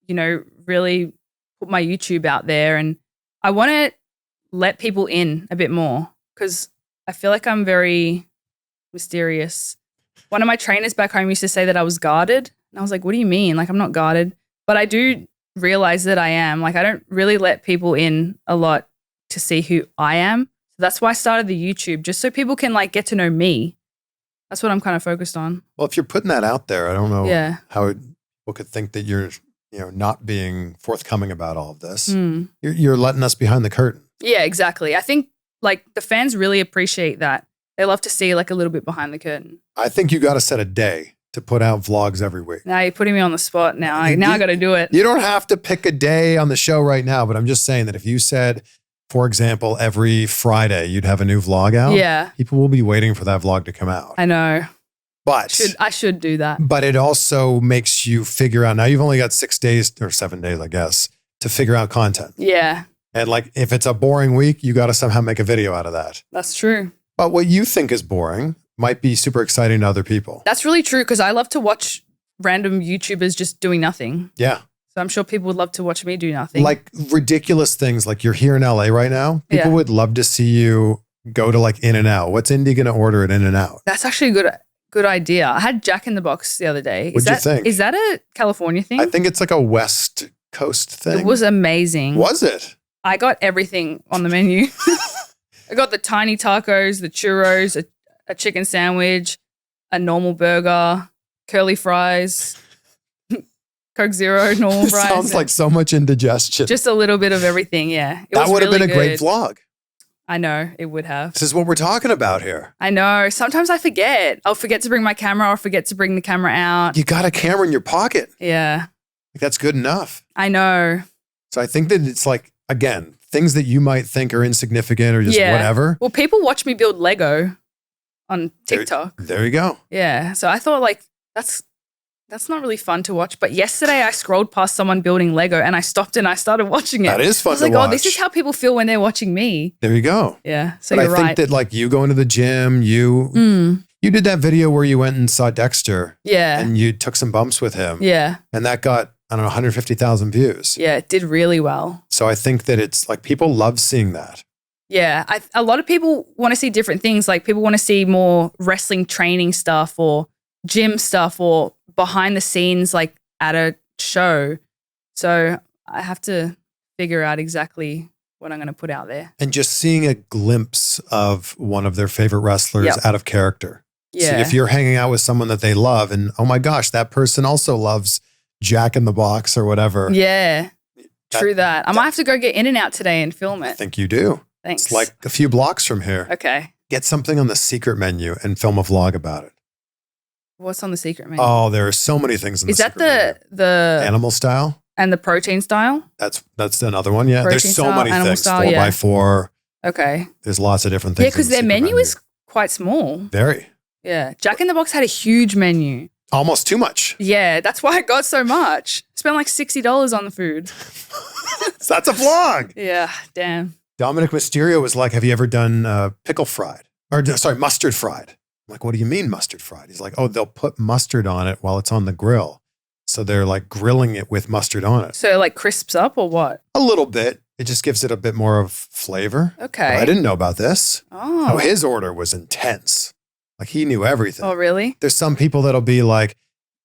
you know, really put my YouTube out there and I want to let people in a bit more because I feel like I'm very mysterious. One of my trainers back home used to say that I was guarded. And I was like, what do you mean? Like, I'm not guarded. But I do realize that I am. Like, I don't really let people in a lot to see who I am. That's why I started the YouTube, just so people can like get to know me. That's what I'm kind of focused on. Well, if you're putting that out there, I don't know how people could think that you're, you know, not being forthcoming about all of this. You're letting us behind the curtain. Yeah, exactly. I think like the fans really appreciate that. They love to see like a little bit behind the curtain. I think you got to set a day to put out vlogs every week. Now you're putting me on the spot now. I got to do it. You don't have to pick a day on the show right now, but I'm just saying that if you said, for example, every Friday you'd have a new vlog out. Yeah. People will be waiting for that vlog to come out. I know. But I should do that. But it also makes you figure out, now you've only got 6 days or 7 days, I guess, to figure out content. Yeah. And like, if it's a boring week, you got to somehow make a video out of that. That's true. But what you think is boring might be super exciting to other people. That's really true because I love to watch random YouTubers just doing nothing. Yeah. So I'm sure people would love to watch me do nothing. Like ridiculous things. Like you're here in LA right now. People would love to see you go to like In-N-Out. What's Indi going to order at In-N-Out? That's actually a good idea. I had Jack in the Box the other day. What'd you think? Is that a California thing? I think it's like a West Coast thing. It was amazing. Was it? I got everything on the menu. I got the tiny tacos, the churros, a chicken sandwich, a normal burger, curly fries, Coke Zero, normal fries. Sounds like so much indigestion. Just a little bit of everything, yeah. That would have been a great vlog. I know, it would have. This is what we're talking about here. I know. Sometimes I forget. I'll forget to bring my camera or forget to bring the camera out. You got a camera in your pocket. Yeah. Like, that's good enough. I know. So I think that it's like, again, things that you might think are insignificant or just whatever. Well, people watch me build Lego on TikTok. There you go. Yeah. So I thought like, that's not really fun to watch. But yesterday I scrolled past someone building Lego and I stopped and I started watching it. That is fun to watch. I was like, oh, this is how people feel when they're watching me. There you go. Yeah. So but you're I think right. that like you going to the gym, you did that video where you went and saw Dexter. Yeah. And you took some bumps with him. Yeah. And that got, I don't know, 150,000 views. Yeah. It did really well. So I think that it's like people love seeing that. Yeah. A lot of people want to see different things. Like people want to see more wrestling training stuff or gym stuff or behind the scenes like at a show. So I have to figure out exactly what I'm going to put out there. And just seeing a glimpse of one of their favorite wrestlers out of character. Yeah. So if you're hanging out with someone that they love and, oh my gosh, that person also loves Jack in the Box or whatever. Yeah. True that. I might have to go get In and Out today and film I it. think you do. Thanks. It's like a few blocks from here. Okay. Get something on the secret menu and film a vlog about it. What's on the secret menu? Oh, there are so many things in the Is that secret menu. the Animal style? and the protein style? That's another one. Yeah. Protein There's so style, many animal things. style, 4x4. Okay. There's lots of different things. Yeah, because in the their secret menu is quite small. very. Yeah. Jack in the Box had a huge menu. Almost too much. Yeah, that's why I got so much. Spent like $60 on the food. So that's a vlog. Yeah, damn. Dominic Mysterio was like, have you ever done pickle fried? Or sorry, mustard fried. I'm like, what do you mean mustard fried? He's like, oh, they'll put mustard on it while it's on the grill. So they're like grilling it with mustard on it. So like crisps up or what? A little bit. It just gives it a bit more of flavor. Okay. Well, I didn't know about this. Oh. His order was intense. Like he knew everything. Oh, really? There's some people that'll be like,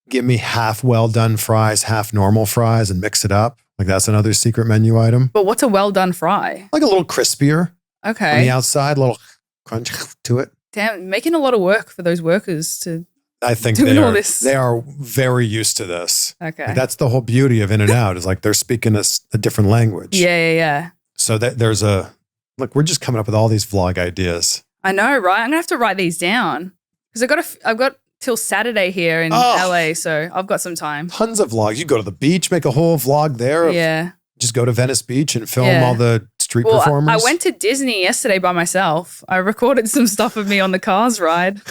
give me half well done fries, half normal fries and mix it up. Like that's another secret menu item. But what's a well done fry? Like a little crispier Okay. on the outside, a little crunch to it. Damn, making a lot of work for those workers to. I think Doing all this. they are very used to this. Okay. Like, that's the whole beauty of In and Out is like they're speaking a different language. Yeah. So there's look, we're just coming up with all these vlog ideas. I know, right? I'm gonna have to write these down because I've got till Saturday here in LA, so I've got some time. Tons of vlogs. You go to the beach, make a whole vlog there. Yeah. Just go to Venice Beach and film all the street performers. I went to Disney yesterday by myself. I recorded some stuff of me on the Cars ride.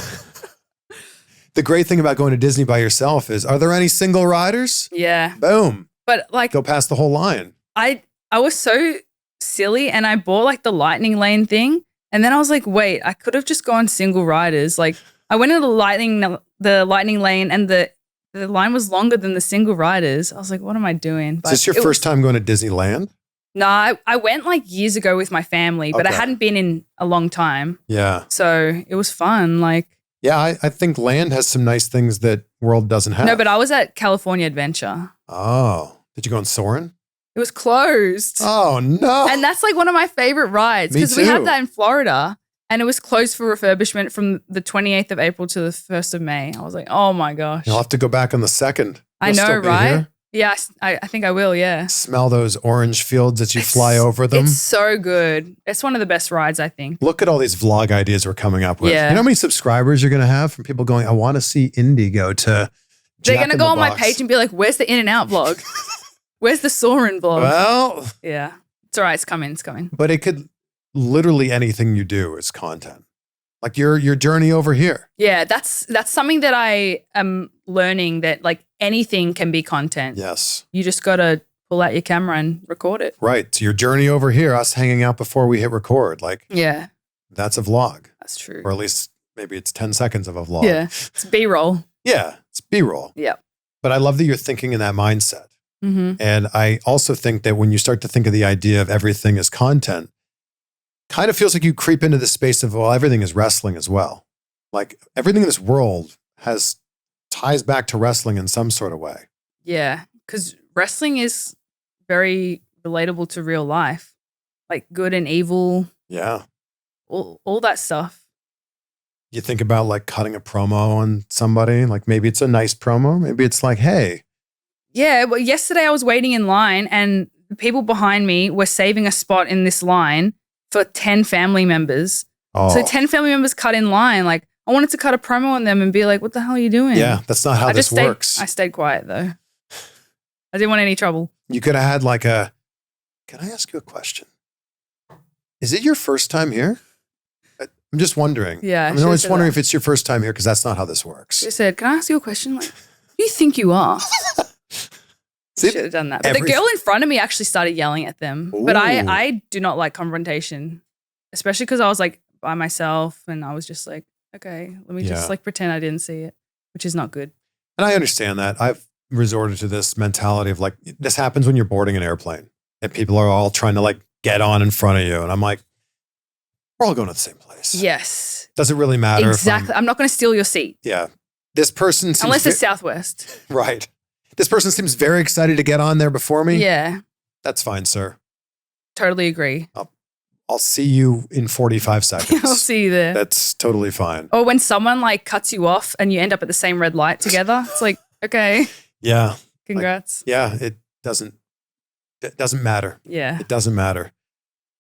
The great thing about going to Disney by yourself is, are there any single riders? Yeah. Boom. But like Go past the whole line. I was so silly and I bought like the lightning lane thing. And then I was like, wait, I could have just gone single riders. Like I went into the lightning lane and the line was longer than the single riders. I was like, what am I doing? But Is this your first time going to Disneyland? No, I went like years ago with my family, but I hadn't been in a long time. Yeah. So it was fun. Like, yeah, I think land has some nice things that World doesn't have. no, but I was at California Adventure. Oh, did you go on Soarin'? It was closed. Oh, no. And that's like one of my favorite rides Me because we too. had that in Florida and it was closed for refurbishment from the 28th of April to the 1st of May. I was like, oh my gosh. You'll have to go back on the 2nd. I You'll know, still be right? here. Yeah, I think I will, yeah. Smell those orange fields as you fly over them. It's so good. It's one of the best rides, I think. Look at all these vlog ideas we're coming up with. Yeah. You know how many subscribers you're going to have from people going, I want to see Indi go to They're Jack going to in go the on my Box." page and be like, where's the In and Out vlog? Where's the Soarin' vlog? Well, Yeah. It's all right. It's coming. It's coming. but it could literally anything you do is content. Like your journey over here. Yeah, that's something that I am learning that like anything can be content. Yes. You just got to pull out your camera and record it. Right. So your journey over here, us hanging out before we hit record, like Yeah, that's a vlog. that's true. Or at least maybe it's 10 seconds of a vlog. Yeah, it's B-roll. Yeah. It's B-roll. Yeah. But I love that you're thinking in that mindset. Mm-hmm. And I also think that when you start to think of the idea of everything as content, kind of feels like you creep into the space of, well, everything is wrestling as well. Like everything in this world ties back to wrestling in some sort of way. Yeah, because wrestling is very relatable to real life, like good and evil, Yeah. all that stuff. You think about like cutting a promo on somebody, like maybe it's a nice promo. Maybe it's like, hey, Yeah, well, yesterday I was waiting in line and the people behind me were saving a spot in this line for 10 family members. Oh. So 10 family members cut in line. Like, I wanted to cut a promo on them and be like, what the hell are you doing? Yeah, that's not how this works. I stayed quiet though. I didn't want any trouble. You could have had like can I ask you a question? Is it your first time here? I'm just wondering. Yeah. I'm just wondering if it's your first time here because that's not how this works. I said, can I ask you a question? Like, who do you think you are? Should have done that. But the girl in front of me actually started yelling at them. Ooh. But I do not like confrontation, especially because I was like by myself and I was just like, okay, let me just like pretend I didn't see it, which is not good. And I understand that. I've resorted to this mentality of like, this happens when you're boarding an airplane and people are all trying to like get on in front of you. And I'm like, we're all going to the same place. Yes. Does it really matter? Exactly. I'm not going to steal your seat. Yeah. This person seems unless it's Southwest. Right. This person seems very excited to get on there before me. Yeah. That's fine, sir. Totally agree. I'll see you in 45 seconds. I'll see you there. That's totally fine. Or when someone like cuts you off and you end up at the same red light together, it's like, okay. Yeah. Congrats. Like, yeah. It doesn't matter. Yeah. It doesn't matter.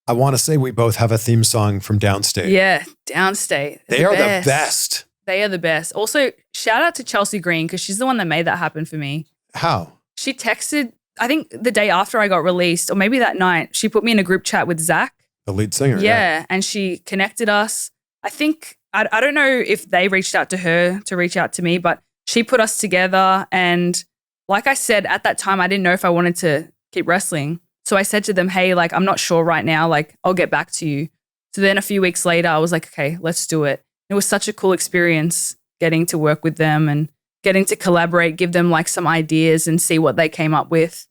I want to say we both have a theme song from Downstait. Yeah. Downstait. They are the best. They are the best. Also, shout out to Chelsea Green because she's the one that made that happen for me. How? She texted, I think the day after I got released, or maybe that night, she put me in a group chat with Zach. The lead singer. Yeah. And she connected us. I think, I don't know if they reached out to her to reach out to me, but she put us together. And like I said, at that time, I didn't know if I wanted to keep wrestling. So I said to them, hey, like, I'm not sure right now. Like, I'll get back to you. So then a few weeks later, I was like, okay, let's do it. It was such a cool experience getting to work with them and getting to collaborate, give them like some ideas and see what they came up with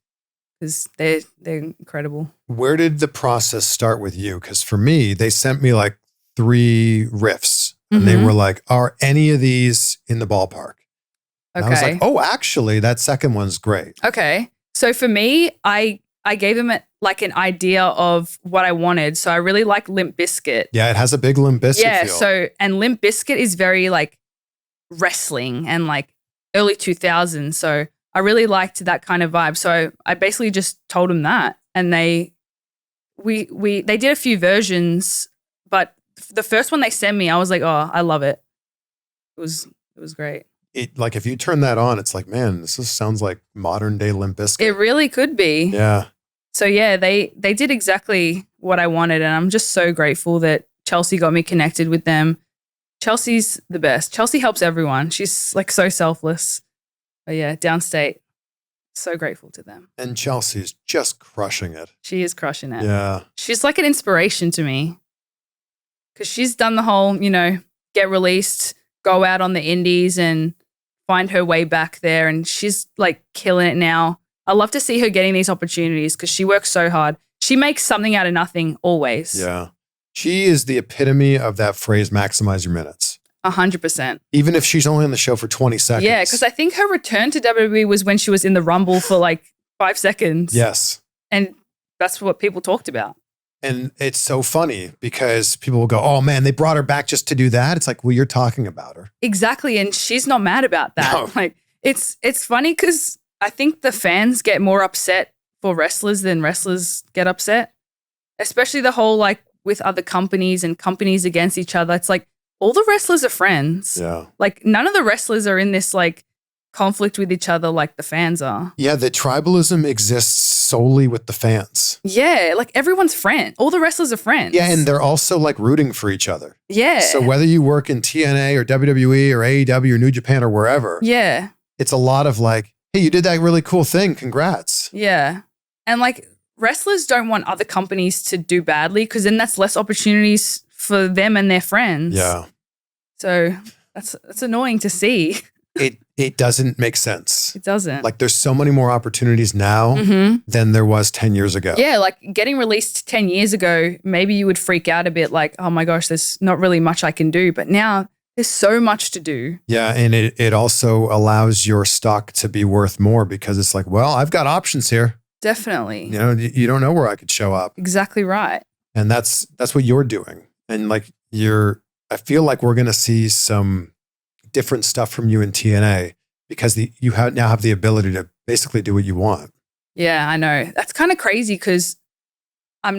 because they're incredible. Where did the process start with you? Because for me, they sent me like 3 riffs and they were like, are any of these in the ballpark? And I was like, oh, actually, that second one's great. Okay. So for me, I gave them like an idea of what I wanted. So I really like Limp Bizkit. Yeah, it has a big Limp Bizkit feel. So, and Limp Bizkit is very like wrestling and like early 2000s. So I really liked that kind of vibe. So I basically just told them that. And they did a few versions, but the first one they sent me, I was like, oh, I love it. It was great. It, like if you turn that on, it's like, man, this sounds like modern day Limp Bizkit. It really could be. Yeah. So yeah, they did exactly what I wanted, and I'm just so grateful that Chelsea got me connected with them. Chelsea's the best. Chelsea helps everyone. She's like so selfless. But yeah, Downstait, so grateful to them. And Chelsea's just crushing it. She is crushing it. Yeah. She's like an inspiration to me because she's done the whole, get released, go out on the indies and find her way back there. And she's like killing it now. I love to see her getting these opportunities because she works so hard. She makes something out of nothing always. Yeah. She is the epitome of that phrase, maximize your minutes. 100%. Even if she's only on the show for 20 seconds. Yeah, because I think her return to WWE was when she was in the Rumble for like 5 seconds. Yes. And that's what people talked about. And it's so funny because people will go, oh man, they brought her back just to do that. It's like, well, you're talking about her. Exactly. And she's not mad about that. No. Like it's funny because I think the fans get more upset for wrestlers than wrestlers get upset, especially the whole like with other companies and companies against each other. It's like all the wrestlers are friends. Yeah. Like none of the wrestlers are in this like conflict with each other like the fans are. Yeah, the tribalism exists solely with the fans. Yeah, like everyone's friend. All the wrestlers are friends. Yeah, and they're also like rooting for each other. Yeah. So whether you work in TNA or WWE or AEW or New Japan or wherever, yeah, it's a lot of like, hey, you did that really cool thing. Congrats. Yeah. And like wrestlers don't want other companies to do badly because then that's less opportunities for them and their friends. Yeah. So that's annoying to see. It doesn't make sense. It doesn't. Like there's so many more opportunities now than there was 10 years ago. Yeah, like getting released 10 years ago, maybe you would freak out a bit like, oh my gosh, there's not really much I can do. But now there's so much to do. Yeah, and it also allows your stock to be worth more because it's like, well, I've got options here. Definitely. You don't know where I could show up. Exactly right. And that's what you're doing. And like I feel like we're going to see some different stuff from you in TNA because you now have the ability to basically do what you want. Yeah, I know. That's kind of crazy because I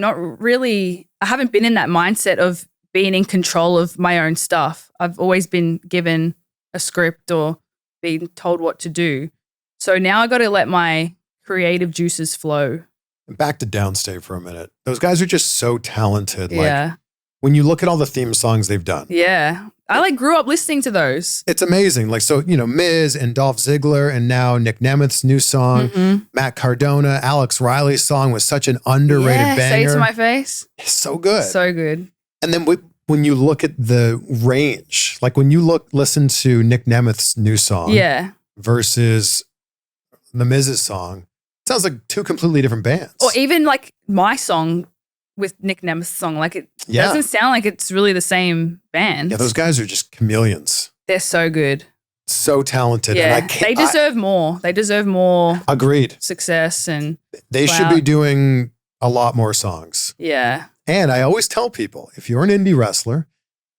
I haven't been in that mindset of being in control of my own stuff. I've always been given a script or being told what to do. So now I got to let my creative juices flow. Back to Downstait for a minute. Those guys are just so talented. Yeah. Like when you look at all the theme songs they've done. Yeah. I like grew up listening to those. It's amazing. Like, so, you know, Miz and Dolph Ziggler and now Nick Nemeth's new song, Matt Cardona, Alex Riley's song was such an underrated banger. Say it to my face. It's so good. So good. And then when you look at the range, like when you listen to Nick Nemeth's new song versus the Miz's song, it sounds like two completely different bands. Or even like my song with Nick Nemeth's song, like it doesn't sound like it's really the same band. Yeah, those guys are just chameleons. They're so good. So talented. Yeah, and they deserve more. They deserve more. Agreed. Success and they should be doing a lot more songs. Yeah. And I always tell people, if you're an indie wrestler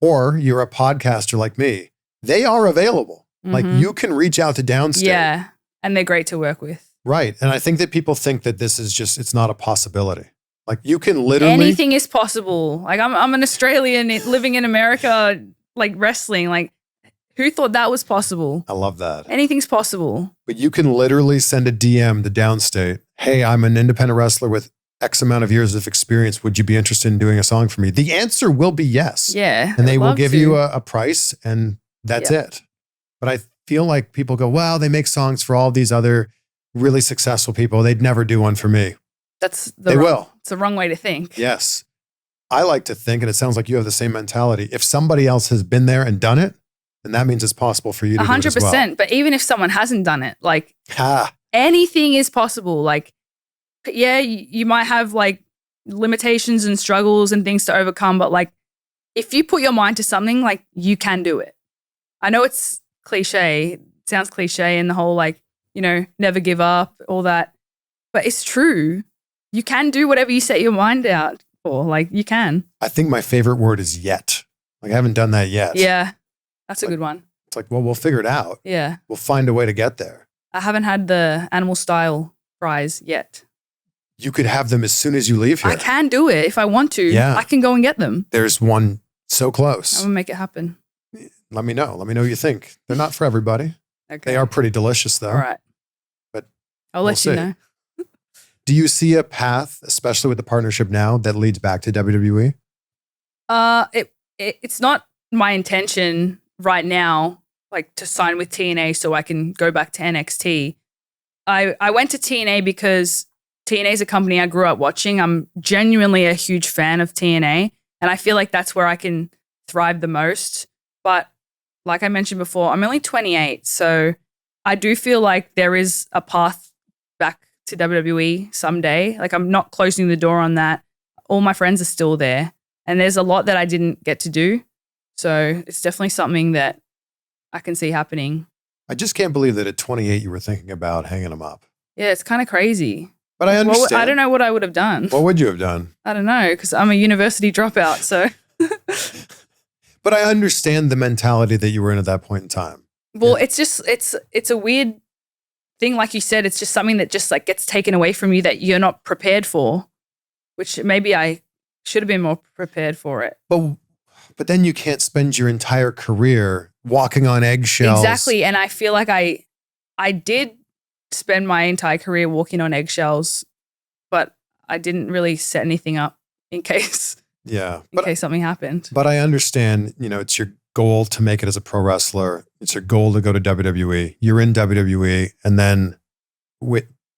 or you're a podcaster like me, they are available. Like you can reach out to Downstait. Yeah. And they're great to work with. Right. And I think that people think that this is just, it's not a possibility. Like you can literally. Anything is possible. Like I'm an Australian living in America, like wrestling. Like who thought that was possible? I love that. Anything's possible. But you can literally send a DM to Downstait. Hey, I'm an independent wrestler with X amount of years of experience. Would you be interested in doing a song for me? The answer will be yes. Yeah. And they will give you a price and that's it. But I feel like people go, well, they make songs for all these other really successful people. They'd never do one for me. It's the wrong way to think. Yes. I like to think, and it sounds like you have the same mentality. If somebody else has been there and done it, then that means it's possible for you to 100%. Do it as well. But even if someone hasn't done it, like anything is possible. Like, yeah, you might have like limitations and struggles and things to overcome, but like if you put your mind to something, like you can do it. I know it's cliche. It sounds cliche and the whole like, you know, never give up, all that. But it's true. You can do whatever you set your mind out for. Like you can. I think my favorite word is yet. Like I haven't done that yet. Yeah. That's a good one. It's like, well, we'll figure it out. Yeah. We'll find a way to get there. I haven't had the animal style fries yet. You could have them as soon as you leave here. I can do it if I want to. Yeah. I can go and get them. There's one so close. I'm going to make it happen. Let me know. Let me know what you think. They're not for everybody. Okay. They are pretty delicious though. All right. But I'll let you know. Do you see a path, especially with the partnership now, that leads back to WWE? It's not my intention right now, like to sign with TNA so I can go back to NXT. I went to TNA because TNA is a company I grew up watching. I'm genuinely a huge fan of TNA, and I feel like that's where I can thrive the most. But like I mentioned before, I'm only 28, so I do feel like there is a path back to WWE someday. Like I'm not closing the door on that. All my friends are still there, and there's a lot that I didn't get to do. So it's definitely something that I can see happening. I just can't believe that at 28 you were thinking about hanging them up. Yeah, it's kind of crazy. But I understand. I don't know what I would have done. What would you have done? I don't know, because I'm a university dropout, so. But I understand the mentality that you were in at that point in time. Well, it's just, it's a weird thing. Like you said, it's just something that just like gets taken away from you that you're not prepared for, which maybe I should have been more prepared for it. But then you can't spend your entire career walking on eggshells. Exactly. And I feel like I did spend my entire career walking on eggshells, but I didn't really set anything up in case. Yeah. In case something happened. But I understand, you know, it's your goal to make it as a pro wrestler. It's your goal to go to WWE. You're in WWE, and then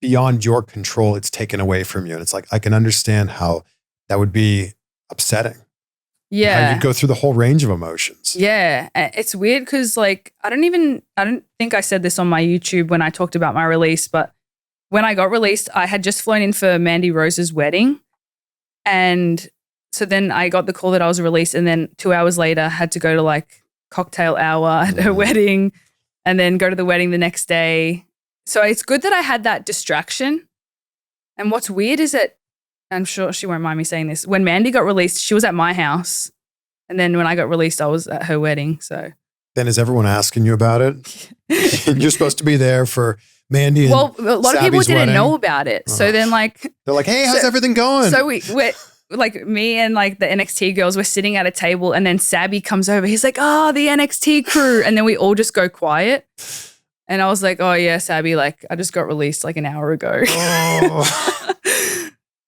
beyond your control, it's taken away from you. And it's like, I can understand how that would be upsetting. Yeah. How you'd go through the whole range of emotions. Yeah. It's weird because like, I don't think I said this on my YouTube when I talked about my release, but when I got released, I had just flown in for Mandy Rose's wedding. And so then I got the call that I was released, and then 2 hours later I had to go to like cocktail hour at her wedding and then go to the wedding the next day. So it's good that I had that distraction. And what's weird is that, I'm sure she won't mind me saying this, when Mandy got released, she was at my house. And then when I got released, I was at her wedding. So then is everyone asking you about it? You're supposed to be there for Mandy and well, a lot of people didn't know about it. So then like... They're like, hey, how's everything going? So like me and like the NXT girls were sitting at a table and then Sabby comes over. He's like, oh, the NXT crew. And then we all just go quiet. And I was like, oh yeah, Sabby, like I just got released like an hour ago. Oh.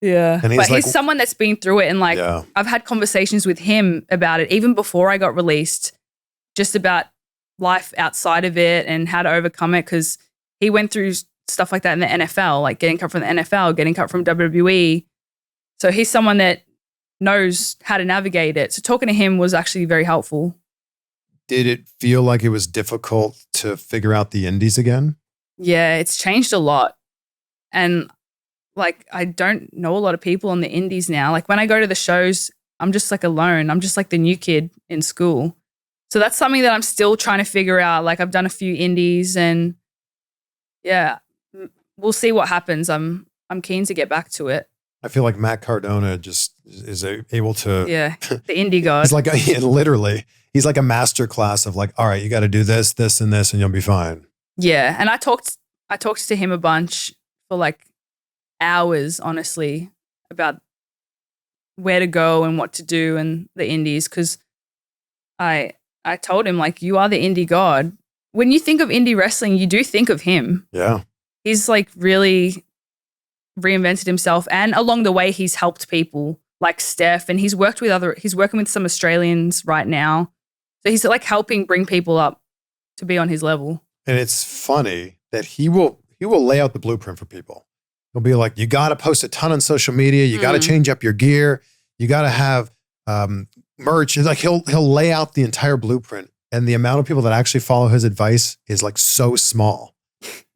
Yeah. And But like, he's someone that's been through it. And like I've had conversations with him about it even before I got released, just about life outside of it and how to overcome it. Because he went through stuff like that in the NFL, like getting cut from the NFL, getting cut from WWE. So he's someone that knows how to navigate it. So talking to him was actually very helpful. did it feel like it was difficult to figure out the indies again? Yeah, it's changed a lot. And like, I don't know a lot of people on the indies now. Like when I go to the shows, I'm just like alone. I'm just like the new kid in school. So that's something that I'm still trying to figure out. Like I've done a few indies and yeah, we'll see what happens. I'm keen to get back to it. I feel like Matt Cardona just is able to. Yeah, the indie god. He's like, literally, he's like a master class of like, all right, you got to do this, this, and this, and you'll be fine. Yeah, and I talked to him a bunch for like hours, honestly, about where to go and what to do and the indies, because I told him like, you are the indie god. When you think of indie wrestling, you do think of him. Yeah, he's like really reinvented himself, and along the way he's helped people like Steph, and he's working with some Australians right now, so he's like helping bring people up to be on his level. And it's funny that he will lay out the blueprint for people. He'll be like, you got to post a ton on social media, you got to change up your gear, you got to have merch. It's like he'll lay out the entire blueprint, and the amount of people that actually follow his advice is like so small.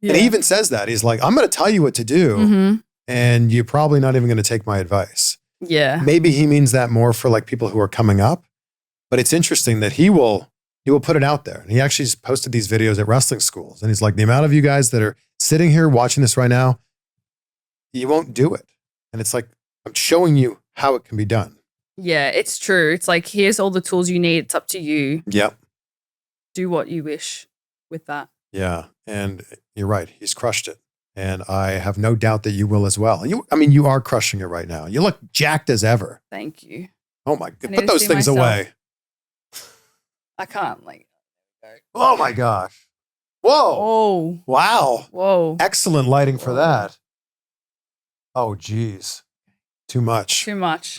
Yeah. And he even says that he's like, I'm going to tell you what to do. And you're probably not even going to take my advice. Yeah. Maybe he means that more for like people who are coming up, but it's interesting that he will put it out there. And he actually posted these videos at wrestling schools. And he's like, the amount of you guys that are sitting here watching this right now, you won't do it. And it's like, I'm showing you how it can be done. Yeah, it's true. It's like, here's all the tools you need. It's up to you. Yep. Do what you wish with that. Yeah. And you're right. He's crushed it. And I have no doubt that you will as well. You are crushing it right now. You look jacked as ever. Thank you. Oh my God. Put those things away. I can't like. Oh my gosh. Whoa. Oh. Wow. Whoa. Excellent lighting for that. Oh, geez. Too much. Too much.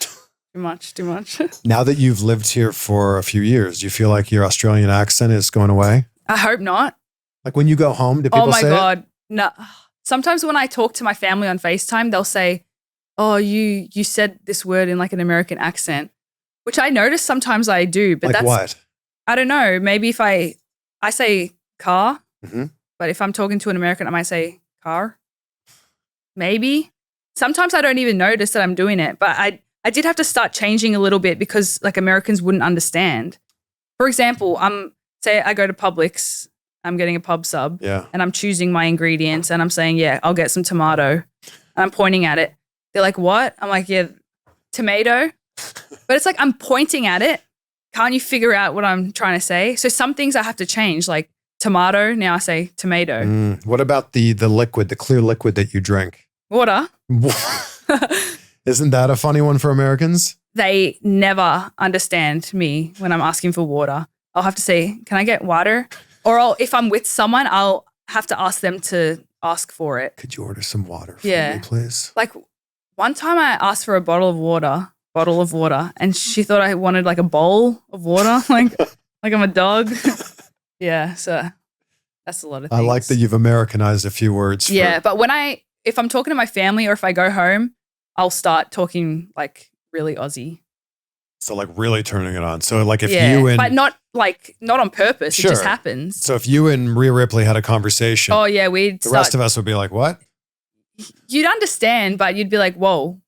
Too much. Too much. Now that you've lived here for a few years, do you feel like your Australian accent is going away? I hope not. Like when you go home, do people say Oh my God. No. Sometimes when I talk to my family on FaceTime, they'll say, oh, you said this word in like an American accent, which I notice sometimes I do. But like that's what? I don't know. Maybe if I say car, mm-hmm. but if I'm talking to an American, I might say car. Maybe. Sometimes I don't even notice that I'm doing it, but I did have to start changing a little bit because like Americans wouldn't understand. For example, say I go to Publix, I'm getting a pub sub, and I'm choosing my ingredients, and I'm saying, yeah, I'll get some tomato, and I'm pointing at it. They're like, what? I'm like, yeah, tomato. But it's like I'm pointing at it. Can't you figure out what I'm trying to say? So some things I have to change, like tomato. Now I say tomato. What about the liquid, the clear liquid that you drink? Water. Isn't that a funny one for Americans? They never understand me when I'm asking for water. I'll have to say, can I get water? Or if I'm with someone, I'll have to ask them to ask for it. Could you order some water for me, please? Like one time I asked for a bottle of water, and she thought I wanted like a bowl of water, like I'm a dog. Yeah, so that's a lot of things. I like that you've Americanized a few words. Yeah, but if I'm talking to my family or if I go home, I'll start talking like really Aussie. So like really turning it on. So like if you and... But not on purpose. Sure. It just happens. So if you and Rhea Ripley had a conversation. Oh yeah, the rest of us would be like, what? You'd understand, but you'd be like, whoa.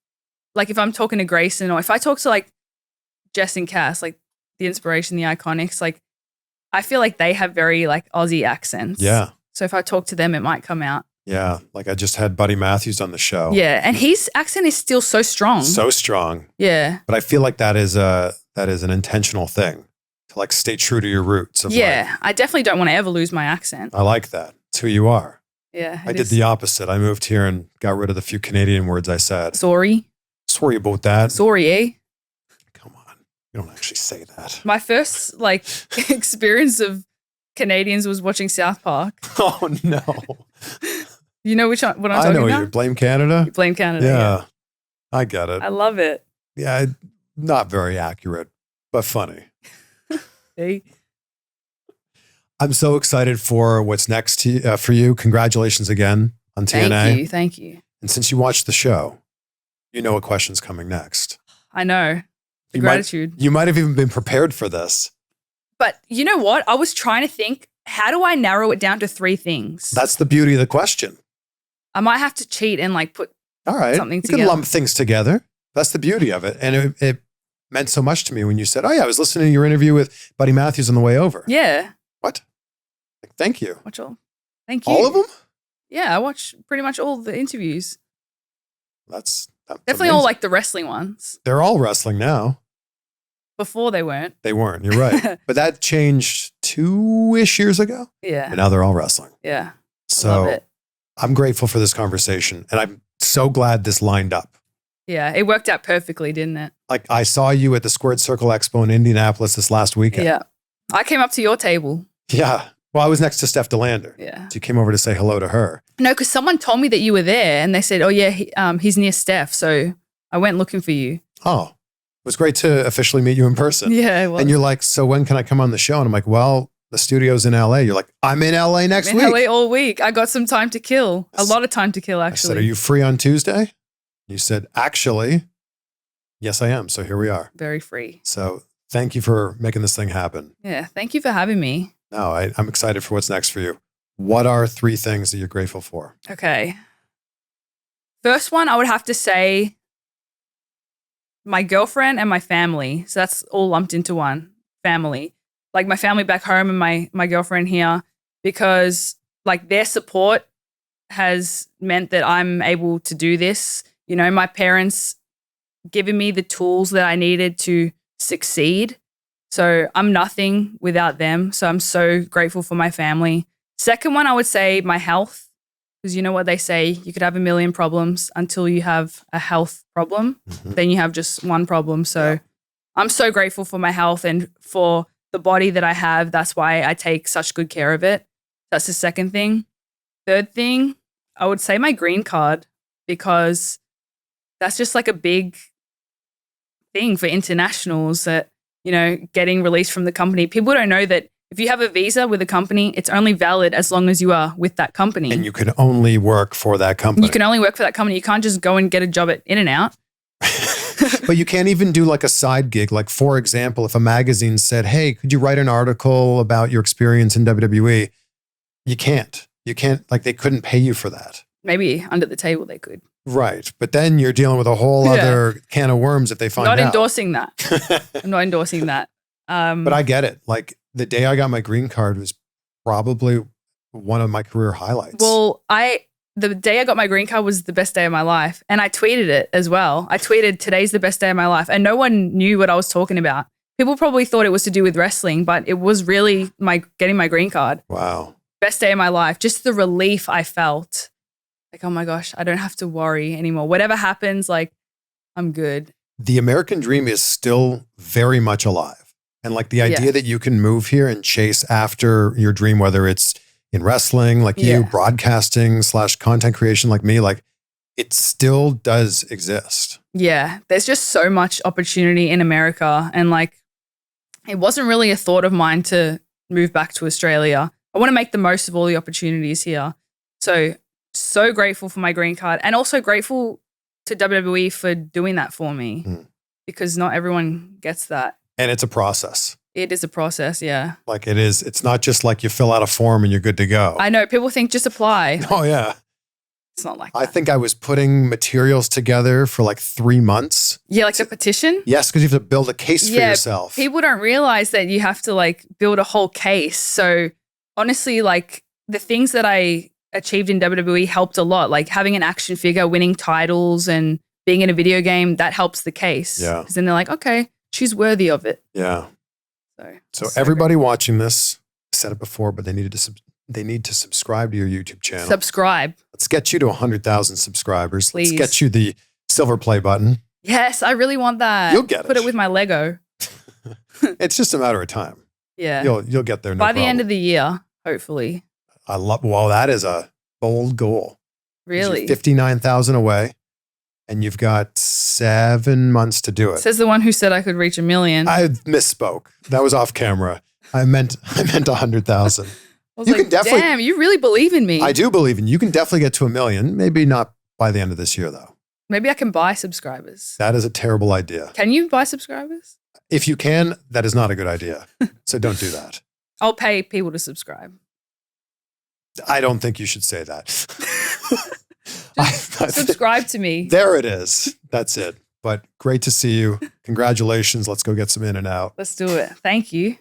Like if I'm talking to Grayson or if I talk to like Jess and Cass, like the Inspiration, the Iconics, like I feel like they have very like Aussie accents. Yeah. So if I talk to them, it might come out. Yeah. Like I just had Buddy Matthews on the show. Yeah. And his accent is still so strong. So strong. Yeah. But I feel like that is an intentional thing to like stay true to your roots. I definitely don't want to ever lose my accent. I like that. It's who you are. Yeah. I did the opposite. I moved here and got rid of the few Canadian words I said. Sorry. Sorry about that. Sorry, eh? Come on. You don't actually say that. My first like experience of Canadians was watching South Park. Oh, no. You know what I'm I talking know about? you. Blame Canada? You blame Canada. Yeah. I get it. I love it. Yeah. Not very accurate, but funny. See? I'm so excited for what's next for you. Congratulations again on TNA. Thank you. And since you watched the show, you know what question's coming next. I know. The You gratitude. You might have even been prepared for this. But you know what? I was trying to think, how do I narrow it down to 3 things? That's the beauty of the question. I might have to cheat and like put All right. something You together. can lump things together. That's the beauty of it. And it meant so much to me when you said, oh, yeah, I was listening to your interview with Buddy Matthews on the way over. Yeah. What? Like, thank you. Watch all. Thank you. All of them? Yeah, I watch pretty much all the interviews. That's Definitely amazing. all like the wrestling ones. They're all wrestling now. Before they weren't. They weren't. You're right. But that changed 2-ish years ago. Yeah. And now they're all wrestling. Yeah. Love So it. I'm grateful for this conversation. And I'm so glad this lined up. Yeah. It worked out perfectly, didn't it? Like I saw you at the Squared Circle Expo in Indianapolis this last weekend. Yeah. I came up to your table. Yeah. Well, I was next to Steph DeLander. Yeah. So you came over to say hello to her. No, because someone told me that you were there and they said, oh, yeah, he's near Steph. So I went looking for you. Oh, it was great to officially meet you in person. Yeah, it was. And you're like, so when can I come on the show? And I'm like, well, the studio's in LA. You're like, I'm in LA next I'm week. in LA all week. I got some time to kill. A lot of time to kill, I actually. said, are you free on Tuesday? You said, actually, yes, I am. So here we are. Very free. So thank you for making this thing happen. Yeah. Thank you for having me. No, I'm excited for what's next for you. What are 3 things that you're grateful for? Okay. First one, I would have to say my girlfriend and my family. So that's all lumped into one, family. Like my family back home and my girlfriend here, because like their support has meant that I'm able to do this. You know, my parents giving me the tools that I needed to succeed. So I'm nothing without them. So I'm so grateful for my family. Second one, I would say my health. Because you know what they say, you could have a million problems until you have a health problem. Mm-hmm. Then you have just one problem. So I'm so grateful for my health and for the body that I have. That's why I take such good care of it. That's the second thing. Third thing, I would say my green card, because that's just like a big thing for internationals that, you know, getting released from the company. People don't know that if you have a visa with a company, it's only valid as long as you are with that company. And you can only work for that company. You can only work for that company. You can't just go and get a job at In-N-Out. But you can't even do like a side gig. Like, for example, if a magazine said, hey, could you write an article about your experience in WWE? You can't. You can't, like, they couldn't pay you for that. Maybe under the table they could. Right. But then you're dealing with a whole other can of worms if they find out. Not endorsing that. I'm not endorsing that. But I get it. Like, the day I got my green card was probably one of my career highlights. Well, the day I got my green card was the best day of my life. And I tweeted it as well. I tweeted, today's the best day of my life. And no one knew what I was talking about. People probably thought it was to do with wrestling, but it was really getting my green card. Wow. Best day of my life. Just the relief I felt. Like, oh my gosh, I don't have to worry anymore. Whatever happens, like, I'm good. The American dream is still very much alive. And like the idea that you can move here and chase after your dream, whether it's in wrestling, like you, broadcasting / content creation like me, like it still does exist. Yeah. There's just so much opportunity in America. And like, it wasn't really a thought of mine to move back to Australia. I want to make the most of all the opportunities here. So grateful for my green card, and also grateful to WWE for doing that for me because not everyone gets that. And it's a process. It is a process, yeah. Like it is. It's not just like you fill out a form and you're good to go. I know. People think just apply. Oh, yeah. It's not like that. I think I was putting materials together for like 3 months. Yeah, like the petition? Yes, because you have to build a case for yourself. People don't realize that you have to like build a whole case. So honestly, like the things that I achieved in WWE helped a lot. Like having an action figure, winning titles, and being in a video game, that helps the case. Yeah. Because then they're like, okay, she's worthy of it. Yeah. So So everybody watching this, I said it before, but they need to subscribe to your YouTube channel. subscribe. Let's get you to 100,000 subscribers. Please. Let's get you the silver play button. Yes, I really want that. You'll get Put it. it with my Lego. It's just a matter of time. Yeah. You'll get there. No By the end problem. of the year, hopefully. Well, that is a bold goal. Really? 59,000 away, and you've got 7 months to do it. Says the one who said I could reach 1 million. I misspoke. That was off camera. I meant 100,000. I was You like, can definitely- damn, you really believe in me. I do believe in you. Can definitely get to 1 million. Maybe not by the end of this year, though. Maybe I can buy subscribers. That is a terrible idea. Can you buy subscribers? If you can, that is not a good idea. So don't do that. I'll pay people to subscribe. I don't think you should say that. Subscribe to me. There it is. That's it. But great to see you. Congratulations. Let's go get some In and Out. Let's do it. Thank you.